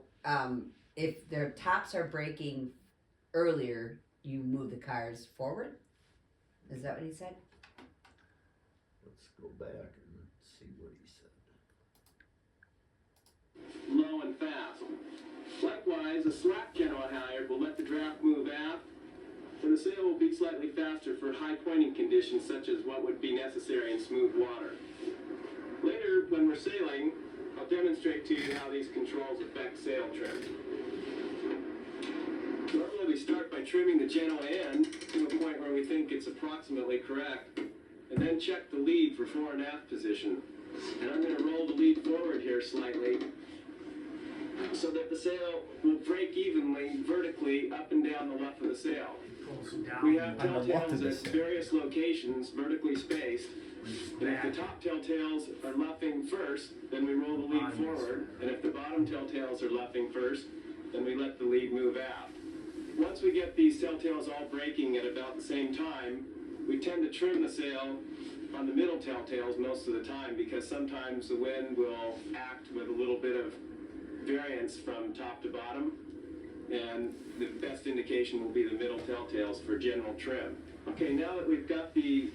if their tops are breaking earlier, you move the cars forward? Is that what he said? Let's go back and see what he said. Low and fast. Likewise, a slack Genoa halyard will let the draft move aft, and the sail will be slightly faster for high pointing conditions such as what would be necessary in smooth water. Later, when we're sailing, I'll demonstrate to you how these controls affect sail trim. Normally we start by trimming the Genoa end to a point where we think it's approximately correct, and then check the lead for fore and aft position. And I'm going to roll the lead forward here slightly so that the sail will break evenly vertically up and down the left of the sail. Pulls down. We have On the left of telltales the at sail. various locations vertically spaced. And if the top telltales are luffing first, then we roll the lead Bottom is forward. And if the bottom telltales are luffing first, then we let the lead move out. Once we get these telltales all breaking at about the same time, we tend to trim the sail on the middle telltales most of the time because sometimes the wind will act with a little bit of variance from top to bottom, and the best indication will be the middle telltales for general trim. Okay, now that we've got the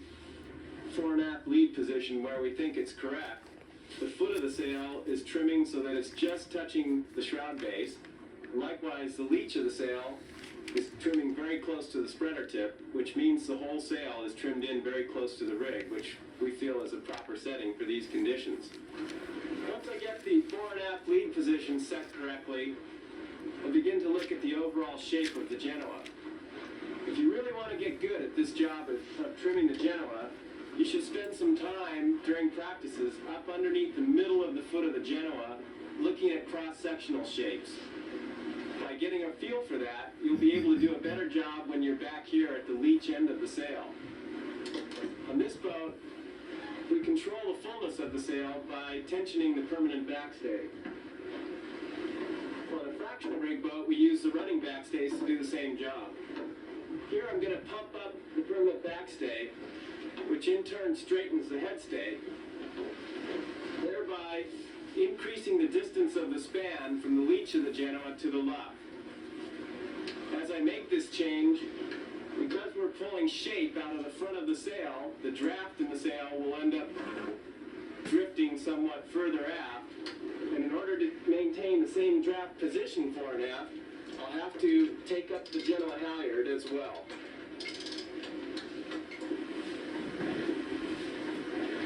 fore and aft lead position where we think it's correct, the foot of the sail is trimming so that it's just touching the shroud base. Likewise, the leech of the sail is trimming very close to the spreader tip, which means the whole sail is trimmed in very close to the rig, which we feel is a proper setting for these conditions. Once I get the fore and aft lead position set correctly, I begin to look at the overall shape of the Genoa. If you really want to get good at this job of trimming the Genoa, you should spend some time during practices up underneath the middle of the foot of the Genoa looking at cross-sectional shapes. By getting a feel for that, you'll be able to do a better job when you're back here at the leech end of the sail. On this boat, we control the fullness of of the sail by tensioning the permanent backstay. On a fractional rig boat, we use the running backstays to do the same job. Here I'm going to pump up the permanent backstay, which in turn straightens the headstay, thereby increasing the distance of the span from the leach of the Genoa to the luff. As I make this change, because we're pulling shape out of the front of the sail, the draft in the sail will end up drifting somewhat further aft. And in order to maintain the same draft position fore and aft, I'll have to take up the Genoa halyard as well.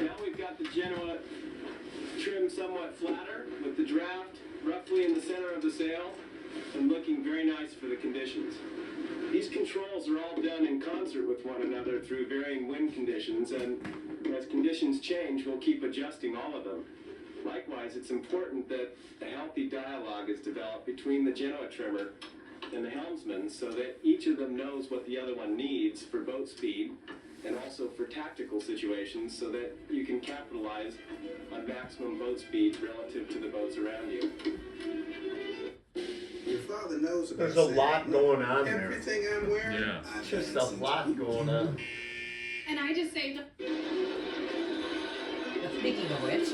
Now we've got the Genoa trimmed somewhat flatter, with the draft roughly in the center of the sail, and looking very nice for the conditions. These controls are all done in concert with one another through varying wind conditions, and as conditions change, we'll keep adjusting all of them. Likewise, it's important that a healthy dialogue is developed between the Genoa trimmer and the helmsman so that each of them knows what the other one needs for boat speed and also for tactical situations so that you can capitalize on maximum boat speed relative to the boats around you. Your father knows about There's a lot going on there. everything I'm wearing. Yeah. I've Just got a since lot you going came on. home. And I just saved a Speaking of which,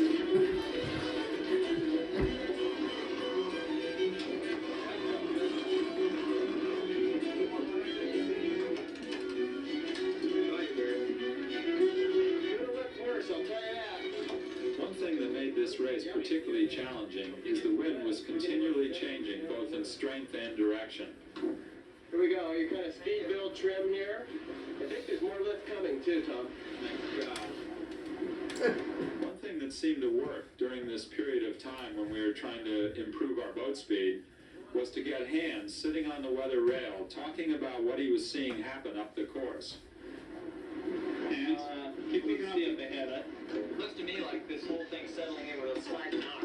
One thing that made this race particularly challenging is the wind was continually changing both in strength and direction. Here we go, your kind of speed build trim here. I think there's more lift coming too, Tom. One thing that seemed to work during this period of time when we were trying to improve our boat speed was to get Hans sitting on the weather rail talking about what he was seeing happen up the course. Hans, keep looking up ahead. Looks to me like this whole thing's settling in with a slight knock.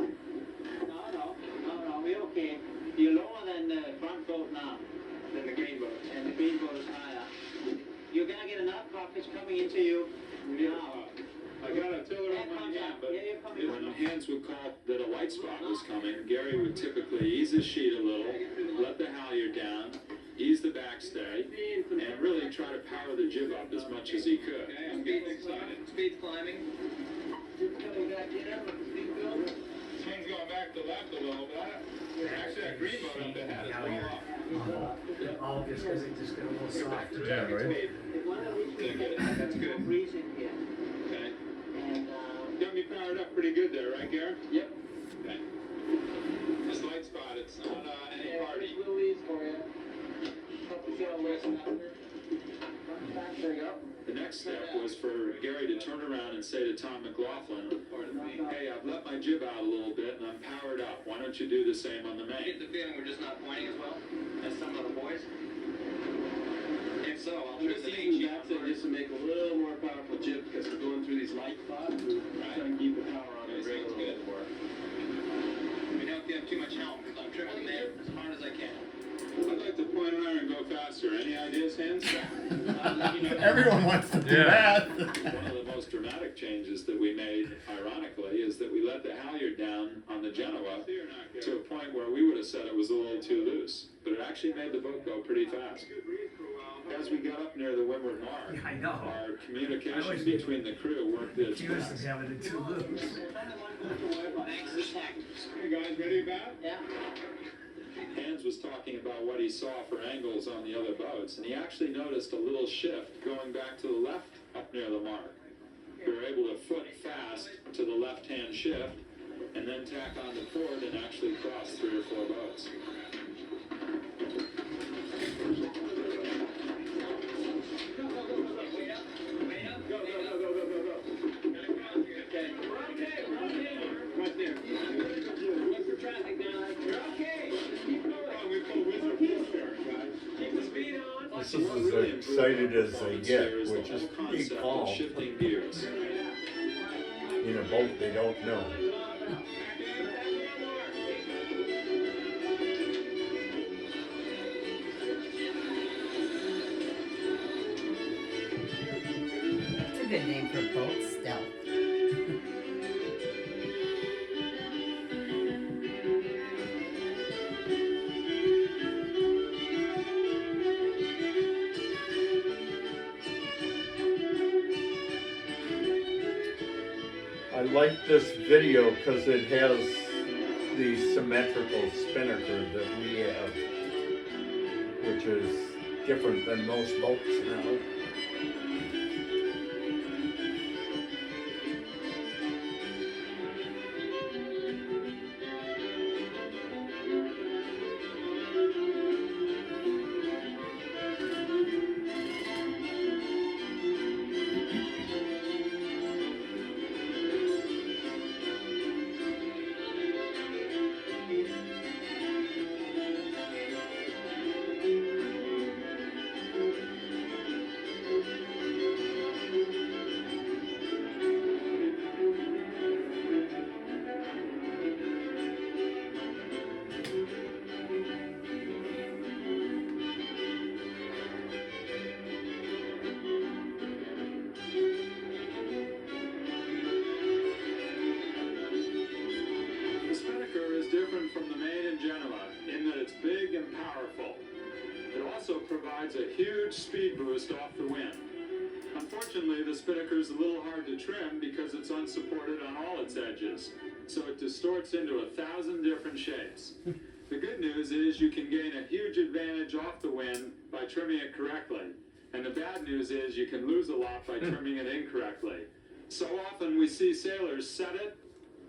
No, we're okay. You're lower than the front boat now, Than the green boat. and the green boat is higher. You're gonna get enough profits coming into you now. I got a tiller on my hand, but when Hans would call that a light spot was coming, Gary would typically ease his sheet a little, let the halyard down, ease the backstay, and really try to power the jib up as much as he could. Okay, I'm getting excited. Speed's climbing. Coming back in with the speed build. Swing's going back to left a little bit. Actually, that green boat up ahead is well off. All just because it just got a little soft. Yeah, right. That's good. Breeze in here. Okay. And, Got me powered up pretty good there, right, Gary? Yep. Okay. This light spot, it's not any party. Little ease for you. Help the sail listen up. There you go. The next step was for Gary to turn around and say to Tom McLaughlin, hey, I've let my jib out a little bit and I'm powered up. Why don't you do the same on the I main? get the feeling we're just not pointing as well as some of the boys. If so, I'll I'm trim just the main using sheet that just to make a little more powerful jib because we're going through these light spots. Trying to keep the power on the rig a little bit more. I mean, don't give too much help because I'm trimming the main as hard as I can. I'd like to point an iron and go faster. Any ideas, Hans? everyone wants to do Yeah. that. One of the most dramatic changes that we made, ironically, is that we let the halyard down on the Genoa to a point where we would have said it was a little too loose. But it actually made the boat go pretty fast. As we got up near the windward mark, I know. our communication I always get between the crew worked its Accused of best. having it too loose. Thanks, this tactics. Hey guys, ready to bat? yeah. Hans was talking about what he saw for angles on the other boats, and he actually noticed a little shift going back to the left up near the mark. We were able to foot fast to the left-hand shift, and then tack on the port and actually cross 3 or 4 boats. This is as excited as they get, which is pretty calm. Shifting gears. In a boat they don't know. it's a good name for a boat, Stealth. I like this video because it has the symmetrical spinnaker that we have, which is different than most boats now. The spinnaker is different from the main in Genoa in that it's big and powerful. It also provides a huge speed boost off the wind. Unfortunately, the spinnaker is a little hard to trim because it's unsupported on all its edges, so it distorts into 1,000 different shapes. The good news is you can gain a huge advantage off the wind by trimming it correctly, and the bad news is you can lose a lot by trimming it incorrectly. So often we see sailors set it,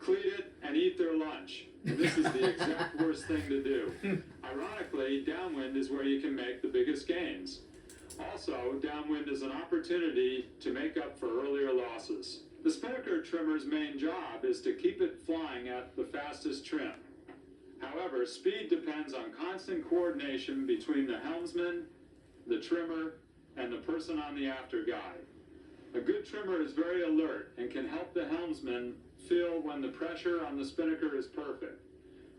cleat it, and eat their lunch. And this is the exact worst thing to do. Ironically, downwind is where you can make the biggest gains. Also, downwind is an opportunity to make up for earlier losses. The spinnaker trimmer's main job is to keep it flying at the fastest trim. However, speed depends on constant coordination between the helmsman, the trimmer, and the person on the after guide. A good trimmer is very alert and can help the helmsman feel when the pressure on the spinnaker is perfect.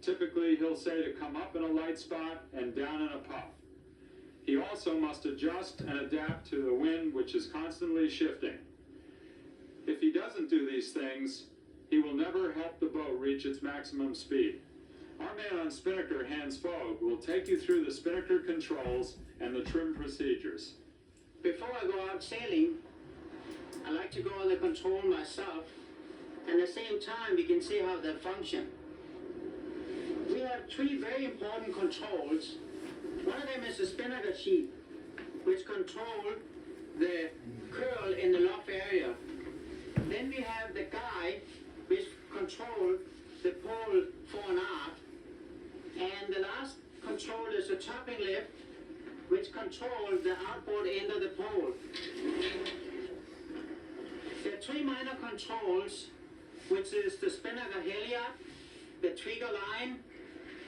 Typically, he'll say to come up in a light spot and down in a puff. He also must adjust and adapt to the wind, which is constantly shifting. If he doesn't do these things, he will never help the boat reach its maximum speed. Our man on spinnaker, Hans Fogg, will take you through the spinnaker controls and the trim procedures. Before I go out sailing, I like to go on the control myself, and at the same time we can see how they function. We have three very important controls. One of them is the spinnaker sheet, which controls the curl in the loft area. Then we have the guide, which controls the pole fore and aft. And the last control is the topping lift, which controls the outboard end of the pole. There are three minor controls, which is the spinnaker halyard, the trigger line,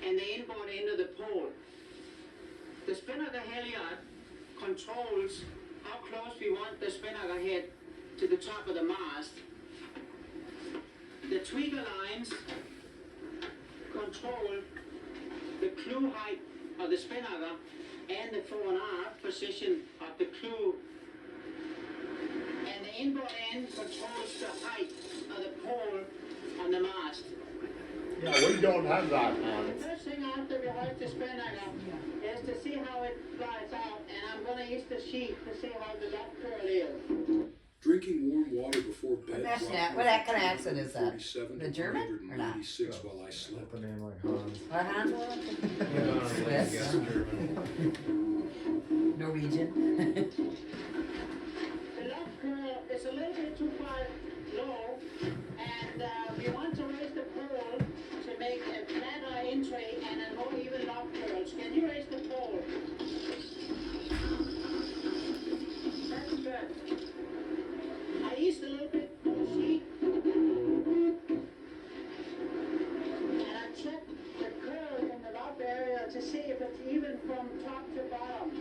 and the inboard end of the pole. The spinnaker halyard controls how close we want the spinnaker head to the top of the mast. The trigger lines control the clew height of the spinnaker and the fore and aft position of the clew. And the inboard end controls the height of the pole on the mast. Yeah, we don't have that now. The first thing after we hoist the spinnaker is to see how it flies out, and I'm going to use the sheet to see how the loft curl is. Drinking warm water before bed. That's brought not- me what kind of from accent is that? 47 The to German or not? 186 while I slept. The name like Hans. What, Hans? Yeah, Swiss? Norwegian? The loft curl is a little bit too far low, and we want to raise the pole to make a flatter entry and a more even loft curls. Can you raise the pole? That's good. I eased a little bit on the sheet, and I checked the curl in the loft area to see if it's even from top to bottom.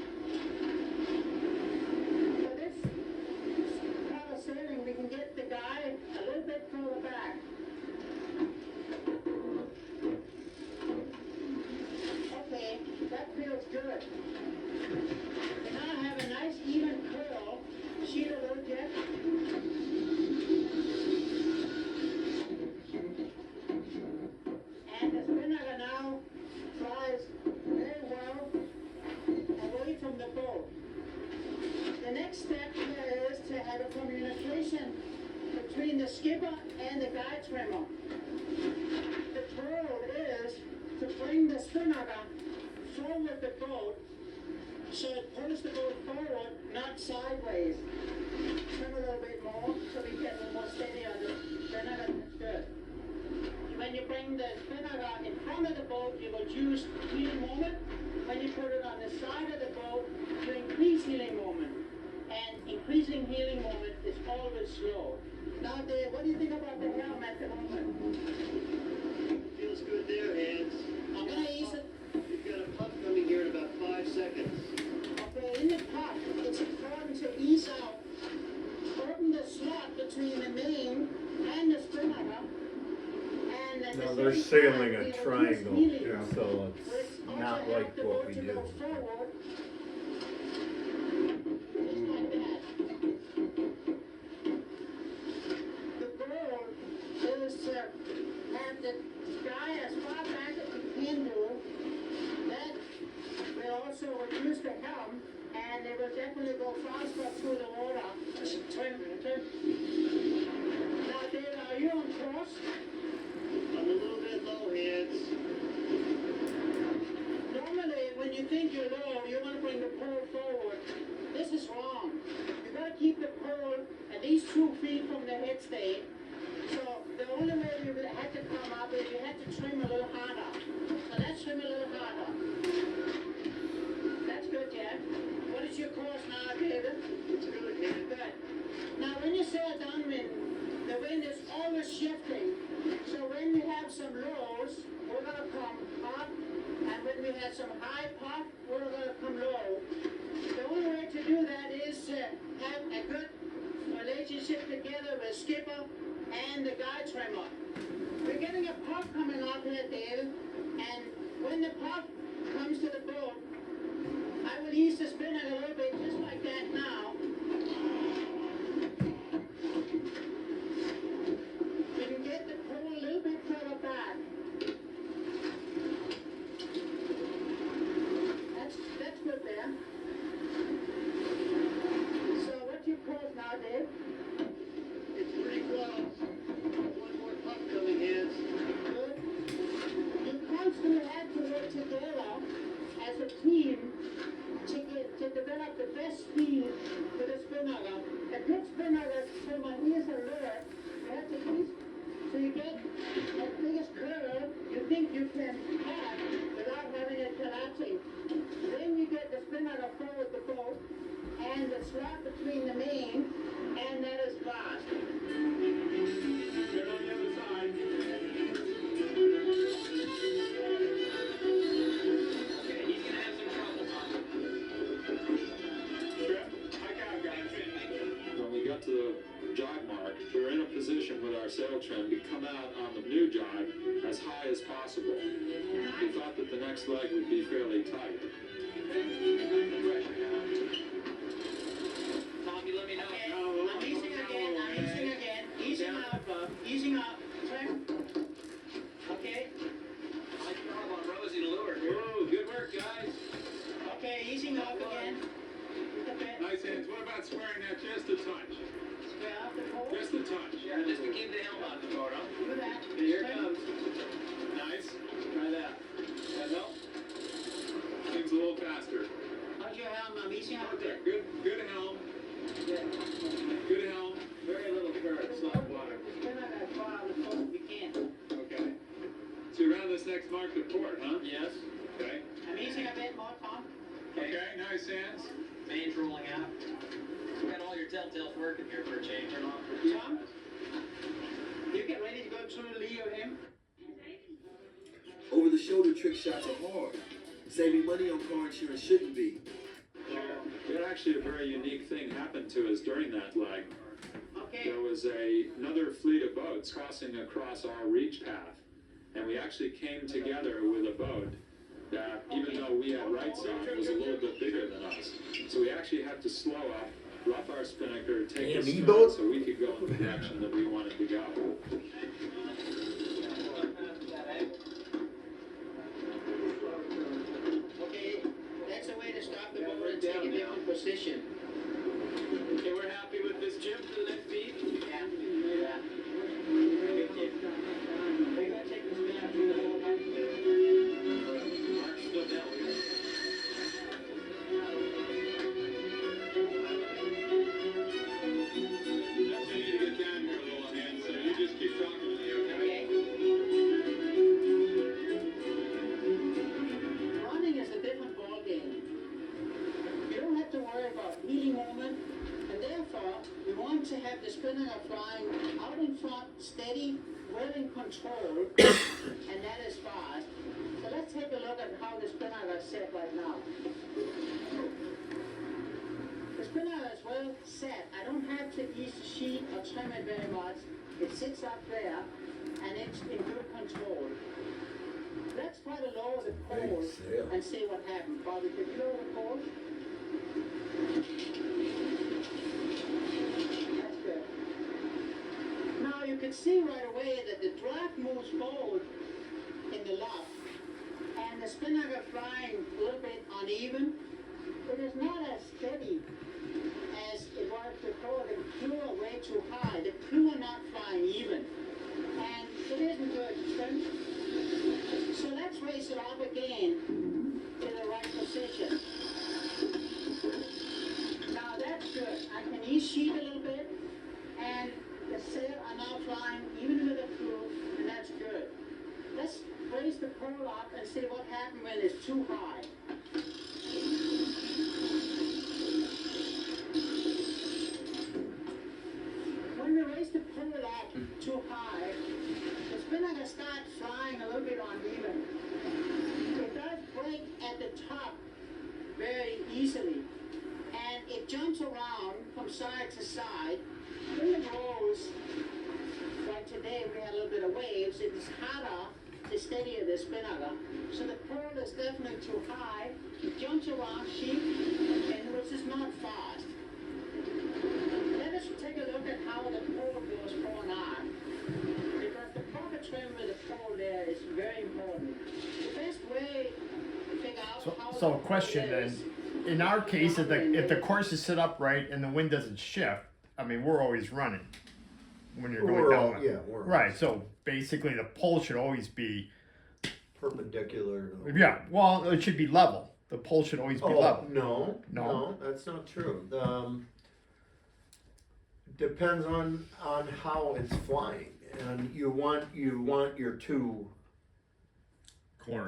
For this kind of sailing, we can get the guide between the skipper and the guide trimmer. The goal is to bring the spinnaker forward the boat so it pulls the boat forward, not sideways. Trim a little bit more so we get a little more steady on the spinnaker. That's good. When you bring the spinnaker in front of the boat, you will use heeling moment. When you put it on the side of the boat, you increase heeling moment. And increasing heeling moment is always slow. Now, Dave, what do you think about the helm at the moment? Feels good there, Hans. I'm gonna ease it. You've got a puff coming here in about 5 seconds. Okay, in the puff, it's important to ease out. Open the slot between the main and the spinnaker. And at No, the they're same time, sailing we a will use triangle, heeling. so Which it's also not help like the what boat we to do. go forward. Just like that. The goal is to have the guy as far back as you can do. That will also reduce the helm, and it will definitely go faster through the water. Turn. Now, Dave, are you on course? I'm a little bit low, Hans. Normally, when you think you're low, you want to bring the pole forward. This is wrong. You got to keep the pole at least 2 feet from the head stay. So the only way you would have to come up is you have to trim a little harder. So let's trim a little harder. That's good, Jack. What is your course now, David? It's good, Hans. Good. Now, when you sail downwind, the wind is always shifting. So when we have some lows, we're going to come up. And when we have some high puff, we're going to come low. The only way to do that is to have a good relationship together with skipper and the guide trimmer. We're getting a puff coming up here, Dave. And when the puff comes to the boat, I will ease the spinnaker a little bit, just like that now. We can get the pole a little bit further back. That's good there. So what's your course now, Dave? It's pretty close. One more puff coming, Hans. Good. You constantly have to work together as a team to develop the best speed for the spinnaker. A good spinnaker trimmer is alert. You have to use so you get the biggest curve you think you can have without having it collapsing. Then you get the spinnaker forward the boat and the slot between the main, and that is fast. Good on the other side. Okay, he's gonna have some trouble, Tom. Trip, I got guys. When we got to the jibe mark, we were in a position with our sail trim to come out on the new jibe as high as possible. We thought that the next leg would be fairly tight. Tom, you let me know. Okay, I'm easing again. Easing out, Bob. Easing out. Trim. Okay. Nice job on Rosie and Lure. Whoa, good work, guys. Okay, easing up again. Okay. Nice hands. What about squaring that just a touch? Square off the pole. Just a touch. Yeah, just to keep the helm on the boat, huh? Do that. Here it Trim. comes. Nice. Try that. That help? Seems a little faster. How's your helm? I'm easing up a Okay, bit. good helm. Yeah. Good helm. Very little current, slot water. We're not gonna far out the pole if we can. Okay. So you're around this next mark to port, huh? Yes. Okay. I'm easing a bit more, Tom. Okay, nice hands. Main's rolling out. Got all your telltales working here for a change. Turn off. Tom, you get ready to go through Lee or him? Over-the-shoulder trick shots are hard. Saving money on car insurance shouldn't be. We had actually a very unique thing happen to us during that leg. Okay. There was another fleet of boats crossing across our reach path, and we actually came together with a boat that, even though we had rights on, was a little bit bigger than us. So we actually had to slow up, rough our spinnaker, take a stern so we could go in the direction that we wanted to go. Okay, that's a way to stop the boat and take a different position. Okay, we're happy with this, Jim, for the next beat? Yeah. to have the spinnaker flying out in front, steady, well in control, and that is fast. So let's take a look at how the spinnaker is set right now. The spinnaker is well set. I don't have to ease the sheet or trim it very much. It sits up there, and it's in good control. Let's try to lower the pole and see what happens. Bobby, could you lower the pole? That's good. Now you can see right away that the draft moves forward in the loft, and the spinnaker flying a little bit uneven. It is not as steady as it was before. The crew are way too high. The crew are not flying even, and it isn't good trim. So let's raise it up again to the right position. Now that's good. I can ease sheet a little bit, and the sail are now flying even with the crew, and that's good. Let's raise the pole up and see what happens when it's too high. When we raise the pole up too high, the spinnaker starts flying a little bit uneven. It does break at the top very easily, and it jumps around from side to side. When it rolls, like today we had a little bit of waves, it is harder to steady the spinnaker. So the pole is definitely too high. It jumps around sheep, and which is not fast. Let us take a look at how the pole goes for and on. Because the proper trim with the pole there is very important. The best way to figure out how So the question pole then, is, in our case, if the course is set up right and the wind doesn't shift, I mean, we're always running when you're going down. We're Right, so basically the pole should always be, perpendicular. yeah, well, it should be level. The pole should always be level. No, that's not true. Depends on how it's flying, and you want your two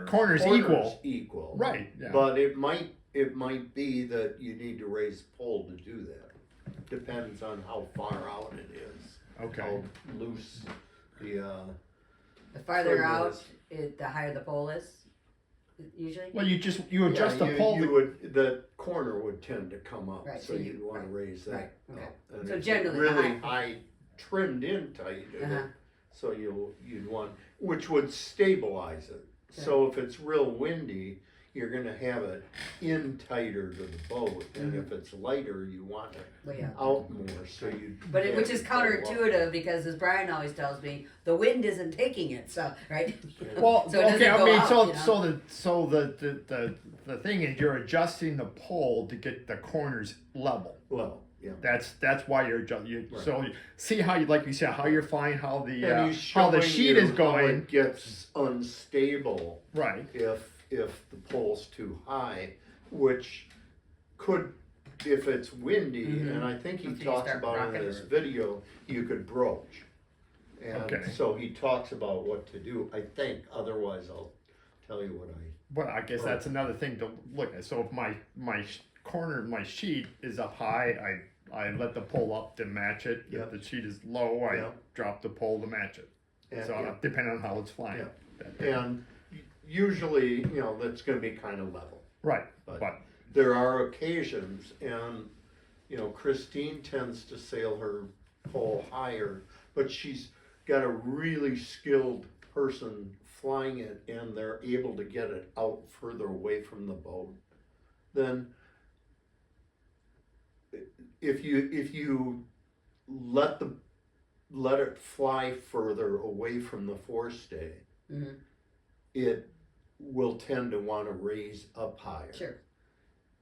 Corners equal. Right, yeah. But it might be that you need to raise the pole to do that. Depends on how far out it is. Okay. How loose the farther trim out, is. the higher the pole is, usually. Well, you adjust the pole. The corner would tend to come up, Right, so so you'd want to raise that. Right, okay. up. And So if generally really high. high trimmed in tight, Uh-huh. so you'd want, which would stabilize it. So if it's real windy, you're gonna have it in tighter to the boat, and if it's lighter, you want it out more, so you. But which is counterintuitive, because as Brian always tells me, the wind isn't taking it, so, right? Well, So it doesn't okay, I go mean, out, so the thing is, you're adjusting the pole to get the corners level. Well, yeah. That's why you're adjusting. Right. So you see how like you said, how you're flying, how And the he's how the showing sheet you is how going. it gets unstable. Right. If the pole's too high, which could, if it's windy, and I think he Until you talks start about in rocking this or- video, you could broach. And Okay. so he talks about what to do, I think, otherwise I'll tell you what I. But I guess that's another thing to look at. So if my corner, my sheet is up high, I let the pole up to match it. Yep. If the sheet is low, I Yep. drop the pole to match it. And, So yeah. depending on how it's flying. And usually, that's gonna be kind of level. Right, But but there are occasions, and, Christine tends to sail her pole higher, but she's got a really skilled person flying it, and they're able to get it out further away from the boat. Then, if you let it fly further away from the forestay, it will tend to want to raise up higher. Sure.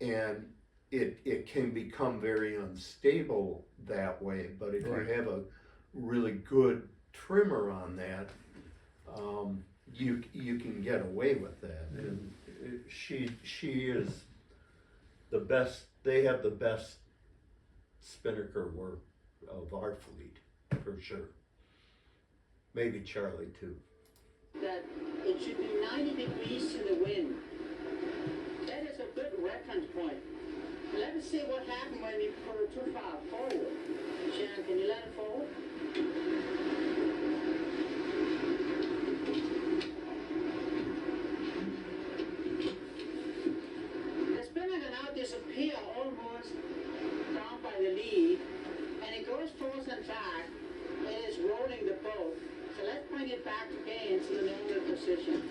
And it can become very unstable that way, but if Right. you have a really good trimmer on that, you can get away with that. And she is the best. They have the best spinnaker work of our fleet, for sure. Maybe Charlie too. that it should be 90 degrees to the wind. That is a good reference point. Let us see what happened when we pull it too far forward. Sharon, can boat. So let's bring it back again to the normal position.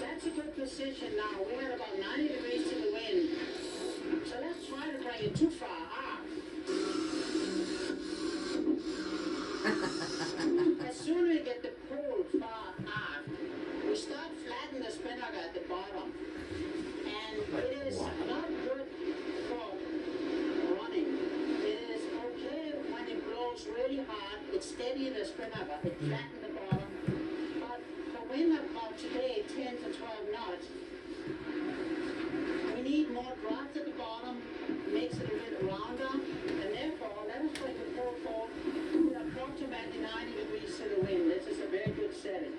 That's a good position now. We had about 90 degrees to the wind. So let's try to bring it too far out. As soon as we get the pole far out, we start flattening the spinnaker at the bottom. And it is not good for running. It is okay when it blows really hard, it steadies the spinnaker, it flattens the bottom. But for wind of today, 10 to 12 knots, we need more draft at the bottom, makes it a bit rounder, and therefore let us bring the pole forward with approximately 90 degrees to the wind. This is a very good setting.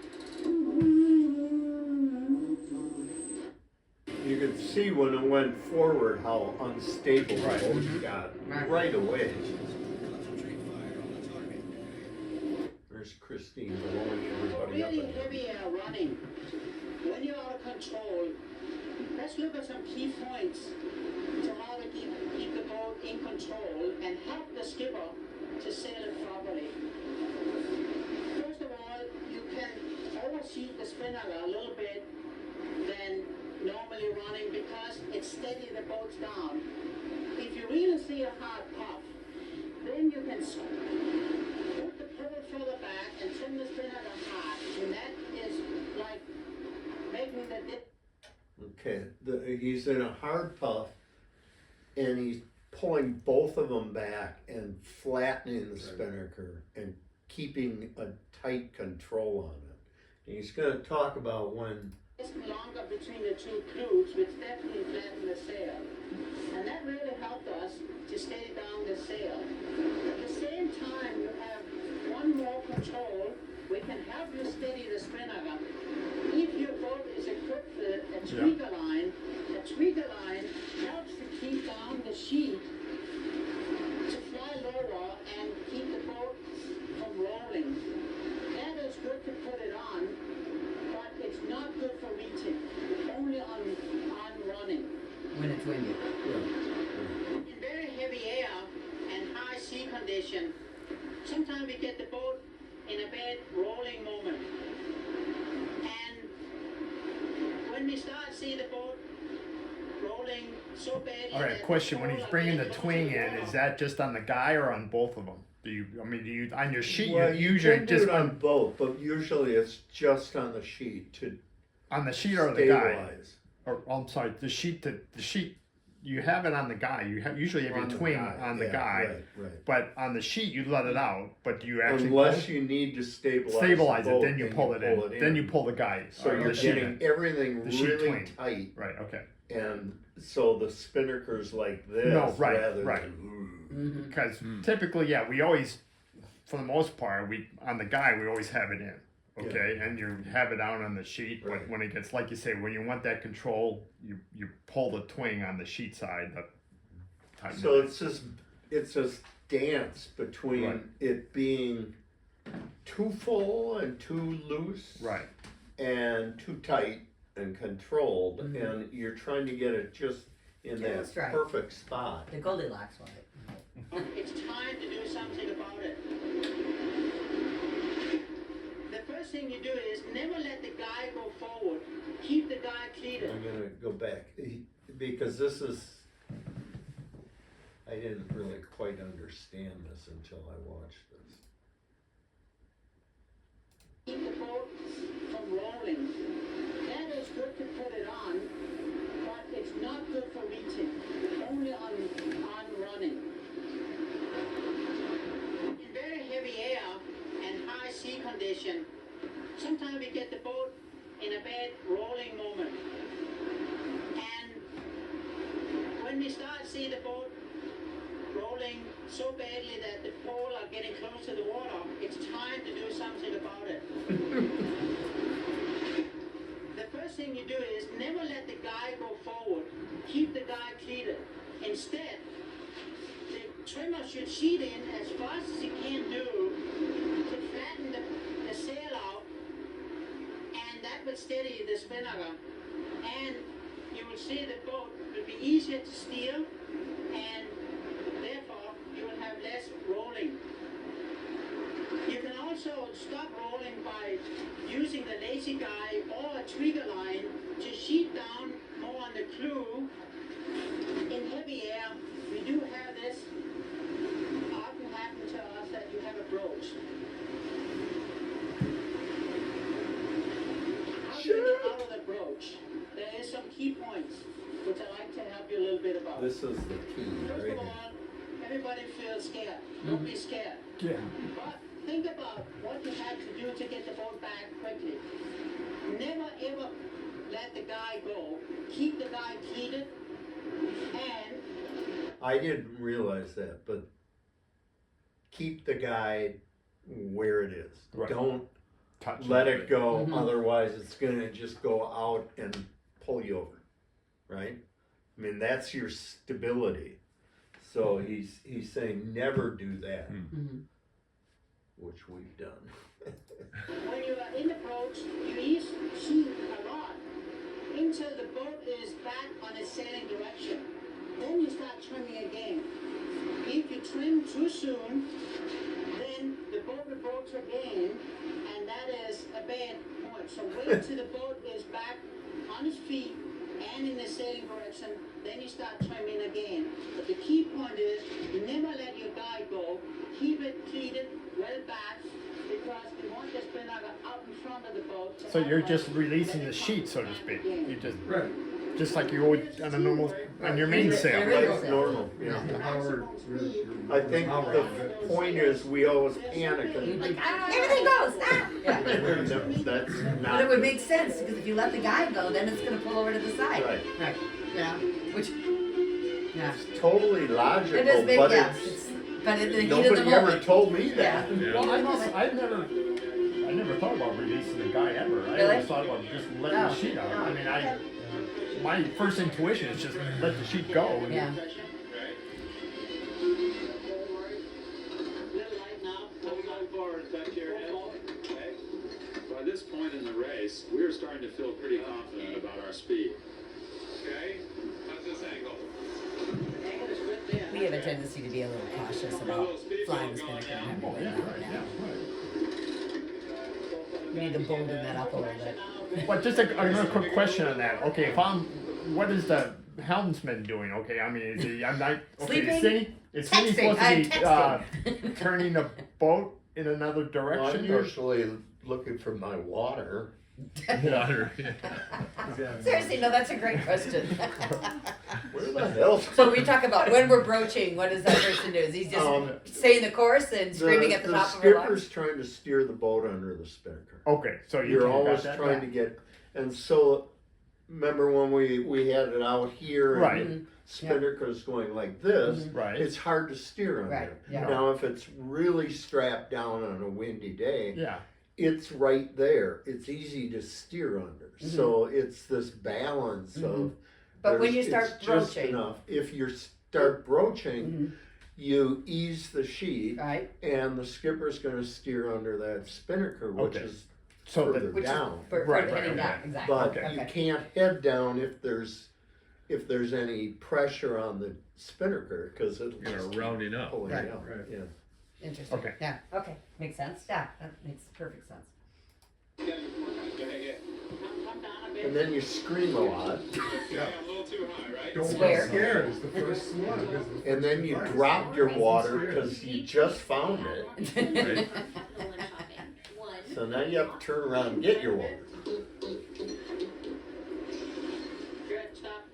You could see when it went forward how unstable the boat got right away. There's Christine blowing everybody up. Really and heavy running. When you're out of control, let's look at some key points to how to keep the boat in control and help the skipper to sail it properly. First of all, you can oversheet the spinnaker a little bit than normally running because it steadies the boats down. If you really see a hard puff, then you can put the pole further back and trim the spinnaker hard, and that is like making the dip. Okay, he's in a hard puff, and he's pulling both of them back and flattening the spinnaker and keeping a tight control on it. And he's going to talk about when It's longer between the two clews, which definitely flattened the sail. And that really helped us to steady down the sail. At the same time, you have one more control. We can help you steady the spinnaker. If your boat is equipped with a tweaker line helps to keep down the sheet to fly lower and keep the boat from rolling. That is good to put it on, but it's not good for reaching. Only on running. When it's windy. In very heavy air and high sea condition, sometimes we get the boat in a bad rolling moment. And when we start seeing the boat rolling so badly. All right, question, when he's bringing the twing in, is that just on the guy or on both of them? Do you on your sheet, well, you usually can do just it on both, but usually it's just on the sheet to on the sheet or the guy? stabilize. Or, I'm sorry, the sheet, you have it on the guy. You usually have your On the twing guy, on the yeah, guy, right. but on the sheet you let it out. But do you actually Unless you need to stabilize the it, boat, then you pull it in. Then you pull the guy. So or you're the sheet getting in. everything The sheet really twing. tight, Right. Okay. and so the spinnaker's like this No, right, rather right. than. Because typically, yeah, we always, for the most part, on the guy we always have it in. Okay, and you have it out on the sheet, but when it gets, like you say, when you want that control, you pull the twing on the sheet side. So it's this dance between it being too full and too loose, right, and too tight and controlled, and you're trying to get it just in that right. perfect spot. The Goldilocks one. It's time to do something about it. The first thing you do is never let the guy go forward. Keep the guy cleated. I'm gonna go back because this is. I didn't really quite understand this until I watched this. Keep the boat from rolling. That is good to put it on, but it's not good for reaching. Only on running. In very heavy air and high sea condition, sometimes we get the boat in a bad rolling moment. And when we start seeing the boat rolling so badly that the pole are getting close to the water, it's time to do something about it. The first thing you do is never let the guy go forward. Keep the guy cleated. Instead, the trimmer should sheet in as fast as he can do to flatten the sail out, and that will steady the spinnaker. And you will see the boat will be easier to steer, and trigger line to sheet down more on the clue. In heavy air, we do have this often happen to us that you have a broach. How do you get out of the broach? There is some key points which I'd like to help you a little bit about. This is the key First right of here. all, everybody feels scared. Don't be scared. Yeah. But think about what you have to do to get the boat back quickly. Never ever let the guy go. Keep the guy heated, and I didn't realize that, but keep the guide where it is. Right. Don't Touch let it go, Mhm. otherwise it's gonna just go out and pull you over, right? I mean, that's your stability. So he's saying never do that, Mhm. which we've done. when you are in the approach, you ease sheet a lot until the boat is back on its sailing direction. Then you start trimming again. If you trim too soon, then the boat will broach again, and that is a bad point. So wait till the boat is back on its feet and in the sailing direction, then you start trimming again. But the key point is, you never let your guide go. Keep it pleated, well back, because we want the spinnaker out in front of the boat. So you're just releasing the sheet, so to speak. You just like you would on a normal on your mainsail. Like normal, yeah. I think the point is we always panic and Everything goes. Ah! Yeah. that's But it not would make sense because if you let the guy go, then it's gonna pull over to the side. right. Right. Yeah. Which. Yeah. Totally logical, It is big. but Yeah. it's But in the heat of the nobody ever moment. told me that. Yeah. Well, I never thought about releasing the guy ever. I Really? always thought about just letting No. the sheet out. I mean, my first intuition is just let the sheet go. And Yeah. By this point in the race, we were starting to feel pretty confident about our speed. Okay, how's this angle? We have a tendency to be a little cautious about flying the spinnaker and having to wait for it. We need to bolden that up a little bit. But just another quick question on that. Okay, what is the helmsman doing? Okay, I mean, is he? I'm not. Okay, Sleeping? is Cindy supposed to be Texting. turning the boat in another Well, direction? I'm or- usually looking for my water. Seriously, no, that's a great question. Where the hell? So we talk about when we're broaching, what does that person do? Is he just saying the course and screaming at the top of her lungs? skipper's trying to steer the boat under the spinnaker. Okay, so You're got always that? trying to get, and so remember when we had it out here and Right. the spinnaker's going like this, Right. it's hard to steer on Right, there. yeah. Now if it's really strapped down on a windy day, Yeah. it's right there. It's easy to steer under. So it's this balance of. But when you there's- start it's just broaching. enough. If you start broaching, you ease the sheet, Right. and the skipper's going to steer under that spinnaker, which Okay. is So further the, Which down. is Right, heading right, down, okay. exactly. But Okay. you can't head down if there's any pressure on the spinnaker because it'll just keep rounding up. pulling Right. out. Right. Yeah. Interesting. Okay. Yeah. Okay. Makes sense. Yeah. That makes perfect sense. And then you scream a lot, Yeah, a little too high, right? Don't Swear. get scared is the first one. because the and then you first drop your advice. water because you just found it. One. So now you have to turn around and get your water. Good, stop.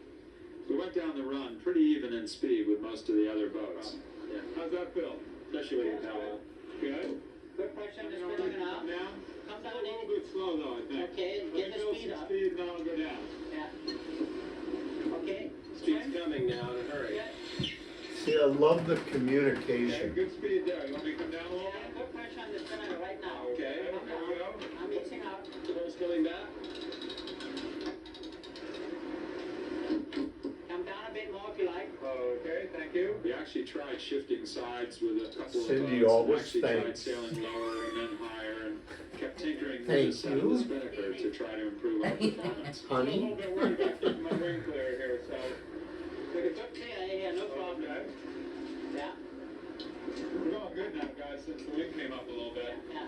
We went down the run pretty even in speed with most of the other boats. Yeah. How's that feel? Especially when you're down. Good? Good pressure on the spinnaker now. Come down? Come A down little in. bit slow though, I think. Okay, get the Build speed some up. speed, now I'll go down. Yeah. Okay. Speed's coming now in a hurry. See, I love the Okay, communication. good speed there. You want me to come down a little? Yeah, good pressure on the spinnaker right now. Okay, there Come we down. go. I'm easing out. Boat's coming back. Come down a bit more if you like. Okay, thank you. We actually tried shifting sides with a couple Cindy of boats. always and actually tried thanks. sailing lower and then higher and kept tinkering with Thank the set of you. the spinnaker to try to improve our performance. Honey? I'm a little bit worried about keeping my wing clear here, so. It's okay, yeah, no problem. Okay. Yeah, We're going good now, guys, since the wind came up a little bit. yeah.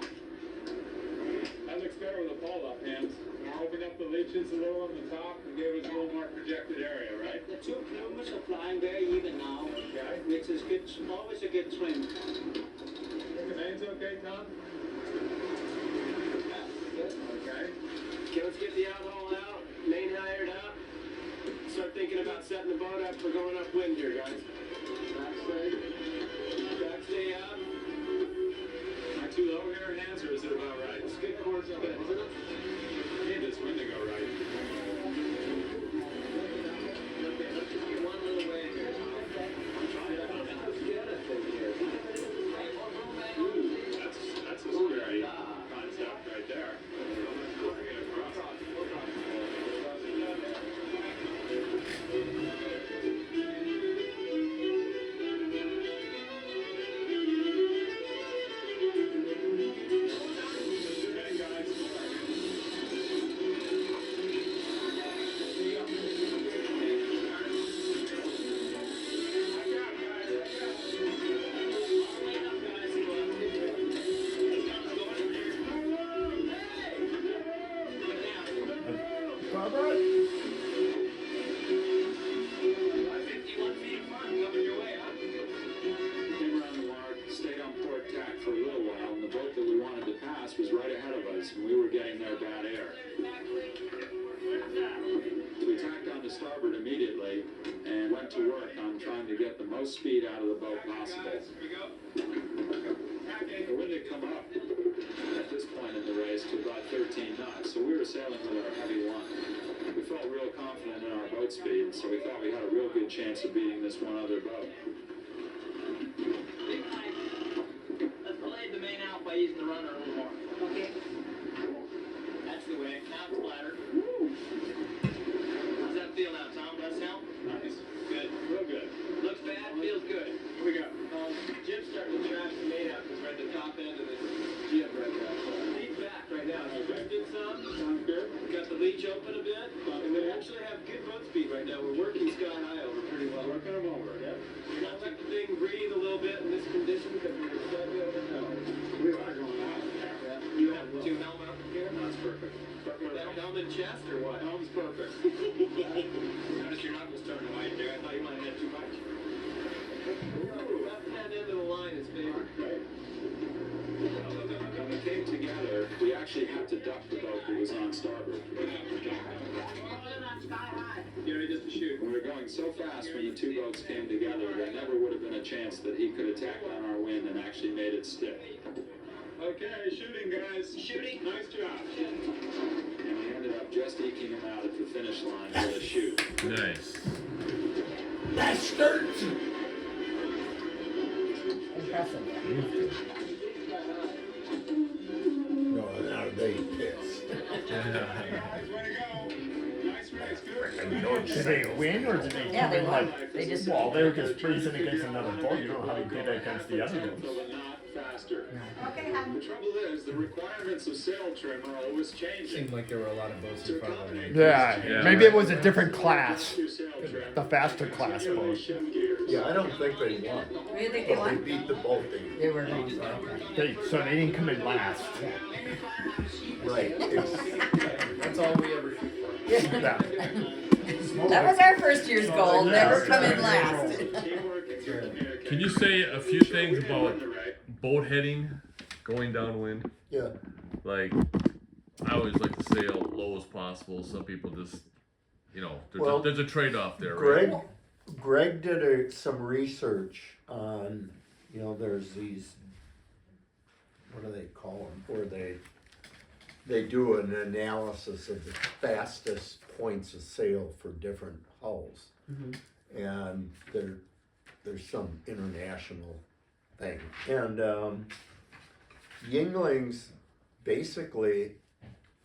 That looks better with a pole up, hands. Yeah. Open up the lead pitches a little on the top and gave us a little more projected area, right? The two plumers are flying very even now, Okay. which is good, always a good trim. The mains okay, Tom? Okay. Okay, let's get the outhaul out, main hired up. Start thinking about setting the boat up for going upwind here, guys. Backstay up. Am I too low here, Hans, or is it about right? It's good course up, isn't it? Need this wind to go right. Okay, let's just get one little way here. I'm trying to get it from here. That's a scary concept right there. Bring it across. Okay, guys. Barbara? 51 feet of fun coming your way, huh? Came around the mark, stayed on port tack for a little while, and the boat that we wanted to pass was right ahead of us, and we were getting their bad air. We tacked on to starboard immediately and went to work on trying to get the most speed out of the boat possible. The wind had come up at this point in the race to about 13 knots, so we were sailing with our heavy one. We felt real confident in our boat speed, so we thought we had a real good chance of beating this one other boat. Let's blade the main out by using the runner a little more. Okay. That's the way. Now it's flatter. How's that feel now, Tom? Does that sound? Nice. Good. Real good. Looks bad, feels good. Here we go. Jim's starting to trash the main out because we're at the top end of the jib right now. Lead back right now. So drifted some. Sounds good. Got the leech open a bit. And we actually have good boat speed right now. We're working sky high over pretty well. Working them over, yeah? We're gonna let the thing breathe a little bit in this condition because we're slightly over the nose. We are going out. Yeah. You have two helm up here? That's perfect. That helm and chest or what? Helm's perfect. Notice your knuckles turning white there. I thought you might have had too much. Left hand end of the line is favored. When we came together, we actually had to duck the boat that was on starboard. Get ready just to shoot. We were going so fast when the two boats came together, there never would have been a chance that he could attack on our wind and actually made it stick. Okay, shooting, guys. Shooting. Nice job. And we ended up just eking him out at the finish line with a shoot. Nice. Bastards! Impressive. No, now they pissed. Nice way to go. Nice race. Good. Did they win or did they? Yeah, they come in won. like- They just Well, they were just racing against another boat. You don't know how you did that against the other boats. Of a knot faster. Okay, hon. The trouble is, the requirements of sail trim are always changing. Seemed like there were a lot of boats in front of me. Yeah, Yeah. maybe it was a different class. Your sail trim. The faster class boat. Shift gears. Yeah, I don't think they won. What do you think they But they won? beat the boat They were going to. Okay. So they didn't come in last. Right. That's all we ever shoot for. Yeah. That was our first year's goal. Never come in last. Teamwork and communication. Can you say a few things about boat heading going downwind? Yeah. Like, I always like to sail low as possible. Some people just, you know, Well, there's a trade-off there, right? Greg did some research on, there's these, what do they call them, where they do an analysis of the fastest points of sail for different hulls. And there's some international thing. And Yinglings basically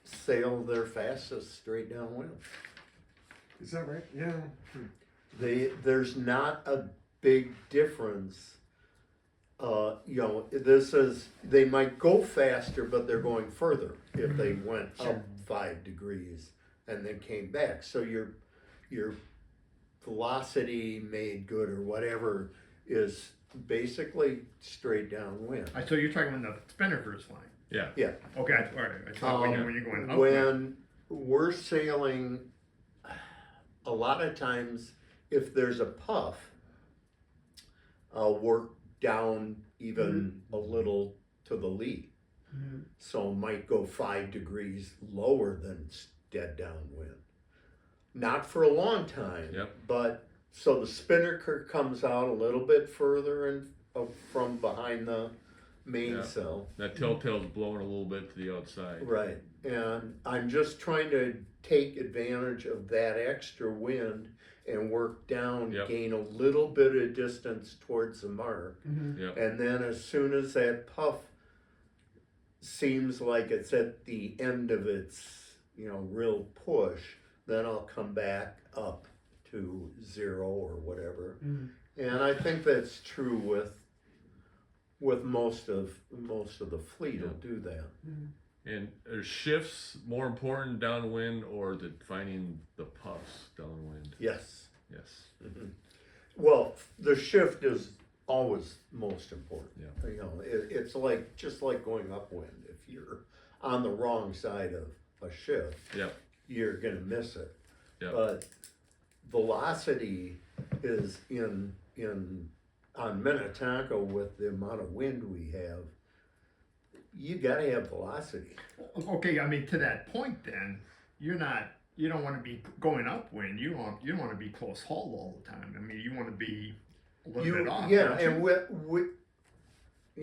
sail their fastest straight downwind. Is that right? Yeah. There's not a big difference. They might go faster, but they're going further if they went up 5 degrees and then came back. So your velocity made good or whatever is basically straight downwind. So you're talking when the spinnaker is flying. Yeah. Yeah. Okay, all right. I thought when you're going up. When we're sailing a lot of times. If there's a puff, I'll work down even a little to the lee. So might go 5 degrees lower than dead downwind. Not for a long time, Yep. but so the spinnaker comes out a little bit further and from behind the mainsail. That telltale's blowing a little bit to the outside. Right, and I'm just trying to take advantage of that extra wind and work down, Yep. gain a little bit of distance towards the mark. Yep. And then as soon as that puff seems like it's at the end of its, real push, then I'll come back up to 0 or whatever. And I think that's true with most of the fleet will do that. And are shifts more important downwind or finding the puffs downwind? Yes. Yes. Well, the shift is always most important. Yeah. It's just like going upwind. If you're on the wrong side of a shift, Yep. you're gonna miss it. Yep. But velocity is on Minnetonka with the amount of wind we have. You gotta have velocity. Okay, I mean, to that point then, you don't want to be going upwind, you don't want to be close hauled all the time. I mean, you want to be a little bit off. Yeah, don't you? and we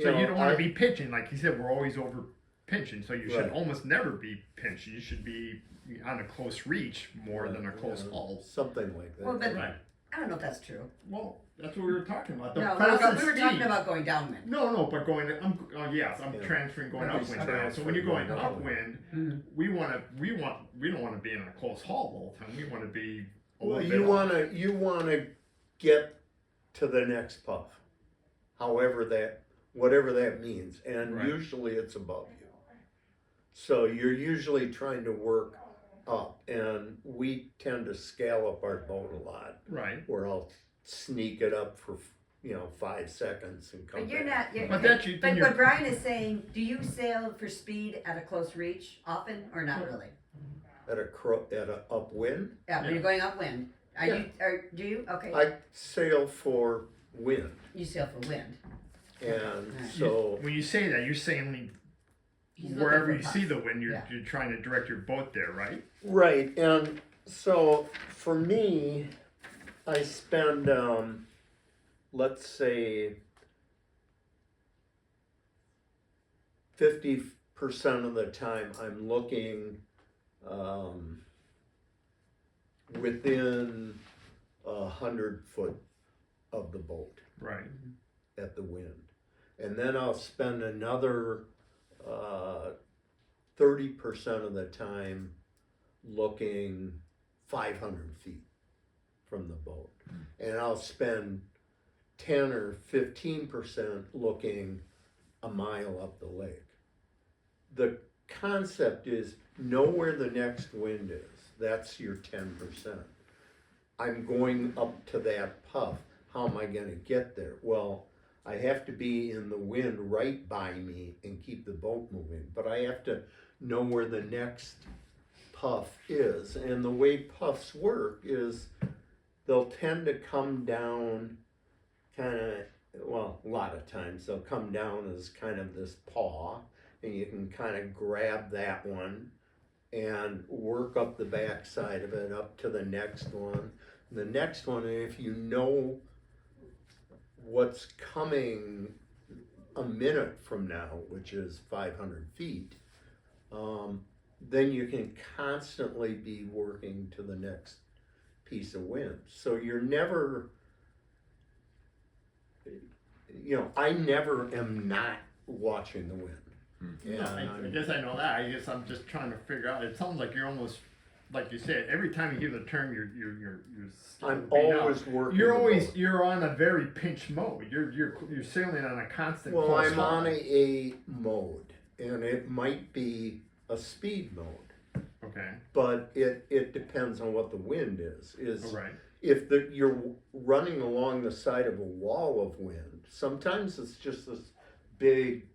so you don't want to be pitching, like you said, we're always over pinching, so you should Right. almost never be pinching. You should be on a close reach more than a close haul. Something like that. Well, but Right. I don't know if that's true. Well, that's what we were talking about. The No, present we were talking speed. about going downwind. No, but going. I'm Yeah. transferring going He's upwind now. So when you're going transferring going upwind, we don't want to be in a close haul all the time. We want to be a Well, little bit you wanna get to the next puff, whatever that means, and Right. usually it's above you. So you're usually trying to work up, and we tend to scale up our boat a lot. right. Where I'll sneak it up for 5 seconds and come But you're back. not. But that's you- But you're- what Brian is saying, do you sail for speed at a close reach often or not really? At a upwind, Yeah, when you're going upwind. Do you? Okay. I sail for wind, You sail for wind. and Right. so When you say that, you're saying He's looking wherever for you puff. see the wind, you're Yeah. trying to direct your boat there, right? right, and so for me, I spend let's say 50% of the time I'm looking within 100 foot of the boat Right. at the wind, and then I'll spend another 30% of the time looking 500 feet from the boat, and I'll spend 10 or 15% looking a mile up the lake. The concept is know where the next wind is. That's your 10%. I'm going up to that puff. How am I going to get there? Well, I have to be in the wind right by me and keep the boat moving, but I have to know where the next puff is. And the way puffs work is they'll tend to come down a lot of times they'll come down as kind of this paw, and you can kind of grab that one and work up the back side of it up to the next one. The next one, if you know what's coming a minute from now, which is 500 feet, then you can constantly be working to the next piece of wind. So you're never, I never am not watching the wind. Yeah, I guess I know that. I guess I'm just trying to figure out. It sounds like you're almost, like you said, every time you give the term, you're I'm being always out. working. You're on a very pinch mode. You're sailing on a constant. Well, close I'm haul. on a mode, and it might be a speed mode. Okay. But it depends on what the wind is. Right. If you're running along the side of a wall of wind, sometimes it's just this big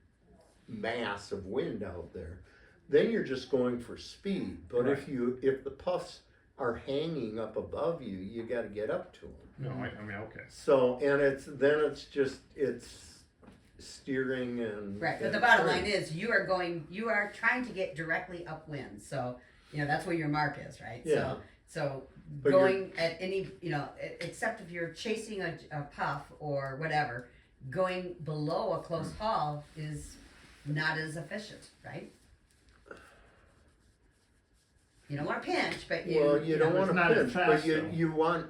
mass of wind out there. then you're just going for speed. But Right. if the puffs are hanging up above you, you got to get up to them. No, I mean, okay. So, and it's steering and. Right, but and the bottom turning. line is you are trying to get directly upwind. So, that's where your mark is, right? Yeah. So But going at any, except if you're chasing a puff or whatever, going below a close haul is not as efficient, right? You don't want to pinch, but you. Well, you don't it's want to not as pinch, fast, but though.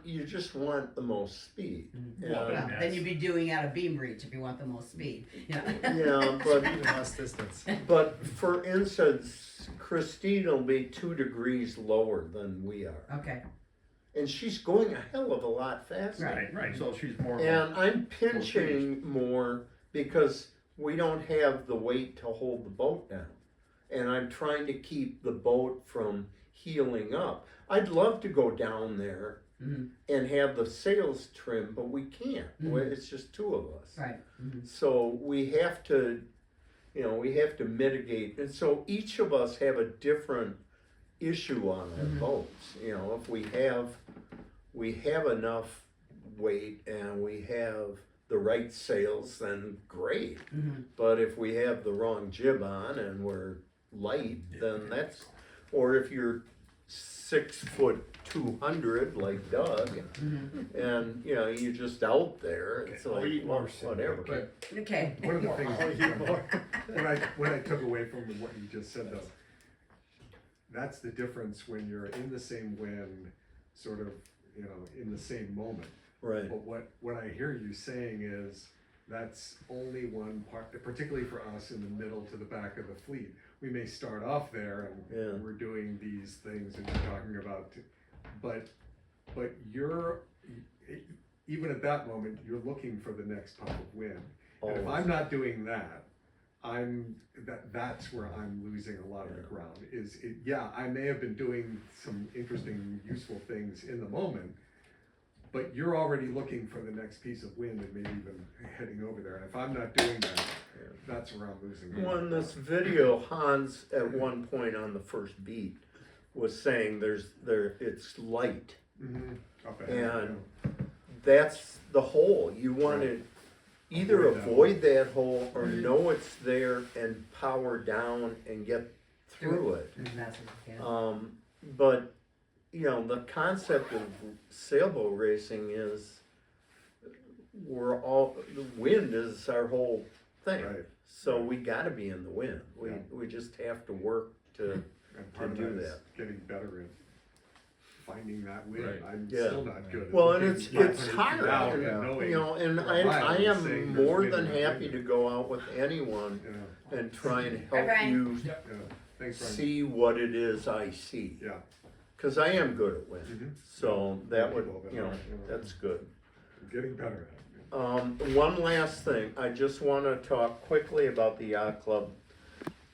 you just want the most speed. Well, Well, Yes. then you'd be doing out of beam reach if you want the most speed. Yeah, but Even less distance. but for instance, Christine will be 2 degrees lower than we are, Okay. and she's going a hell of a lot faster. Right, so she's more. And I'm pinching more because we don't have the weight to hold the boat down. And I'm trying to keep the boat from heeling up. I'd love to go down there Mhm. and have the sails trimmed, but we can't. Mhm. It's just 2 of us. Right. Mhm. So we have to, we have to mitigate. And so each of us have a different issue on our boats. If we have enough weight and we have the right sails, then great. Mhm. But if we have the wrong jib on and we're light, then that's, or if you're 6'2" like Doug, and you're just out there, it's I'll like, eat well, more, whatever. But Okay. one of the things when I took away from what you just said though, that's the difference when you're in the same wind, sort of, in the same moment. Right. But what I hear you saying is that's only one part, particularly for us in the middle to the back of the fleet. We may start off there and Yeah. we're doing these things and you're talking about, but you're, even at that moment, you're looking for the next puff of wind. And if Always. I'm not doing that, that's where I'm losing a lot of the ground. I may have been doing some interesting, useful things in the moment, but you're already looking for the next piece of wind and maybe even heading over there. And if I'm not doing that, that's where I'm losing. Well, in this video, Hans at one point on the first beat was saying it's light, Up ahead, and that's the hole. You want to either avoid that hole or know it's there and power down and get through it. That's what, yeah. But the concept of sailboat racing is the wind is our whole thing. Right. So we got to be in the wind. We just have to work to And part of do that is that. getting better at finding that wind. Right. I'm Yeah. still not good. At Well, and looking it's 500 feet hard, out and, and knowing and for a mile I and am saying more there's than wind or happy not to wind. go out with anyone and try and help Brian. you Yeah. Thanks, Brian. see what it is I see. Yeah. Because I am good at wind, Mhm. so that would, People that are, that's good. I'm getting better at it. One last thing, I just want to talk quickly about the yacht club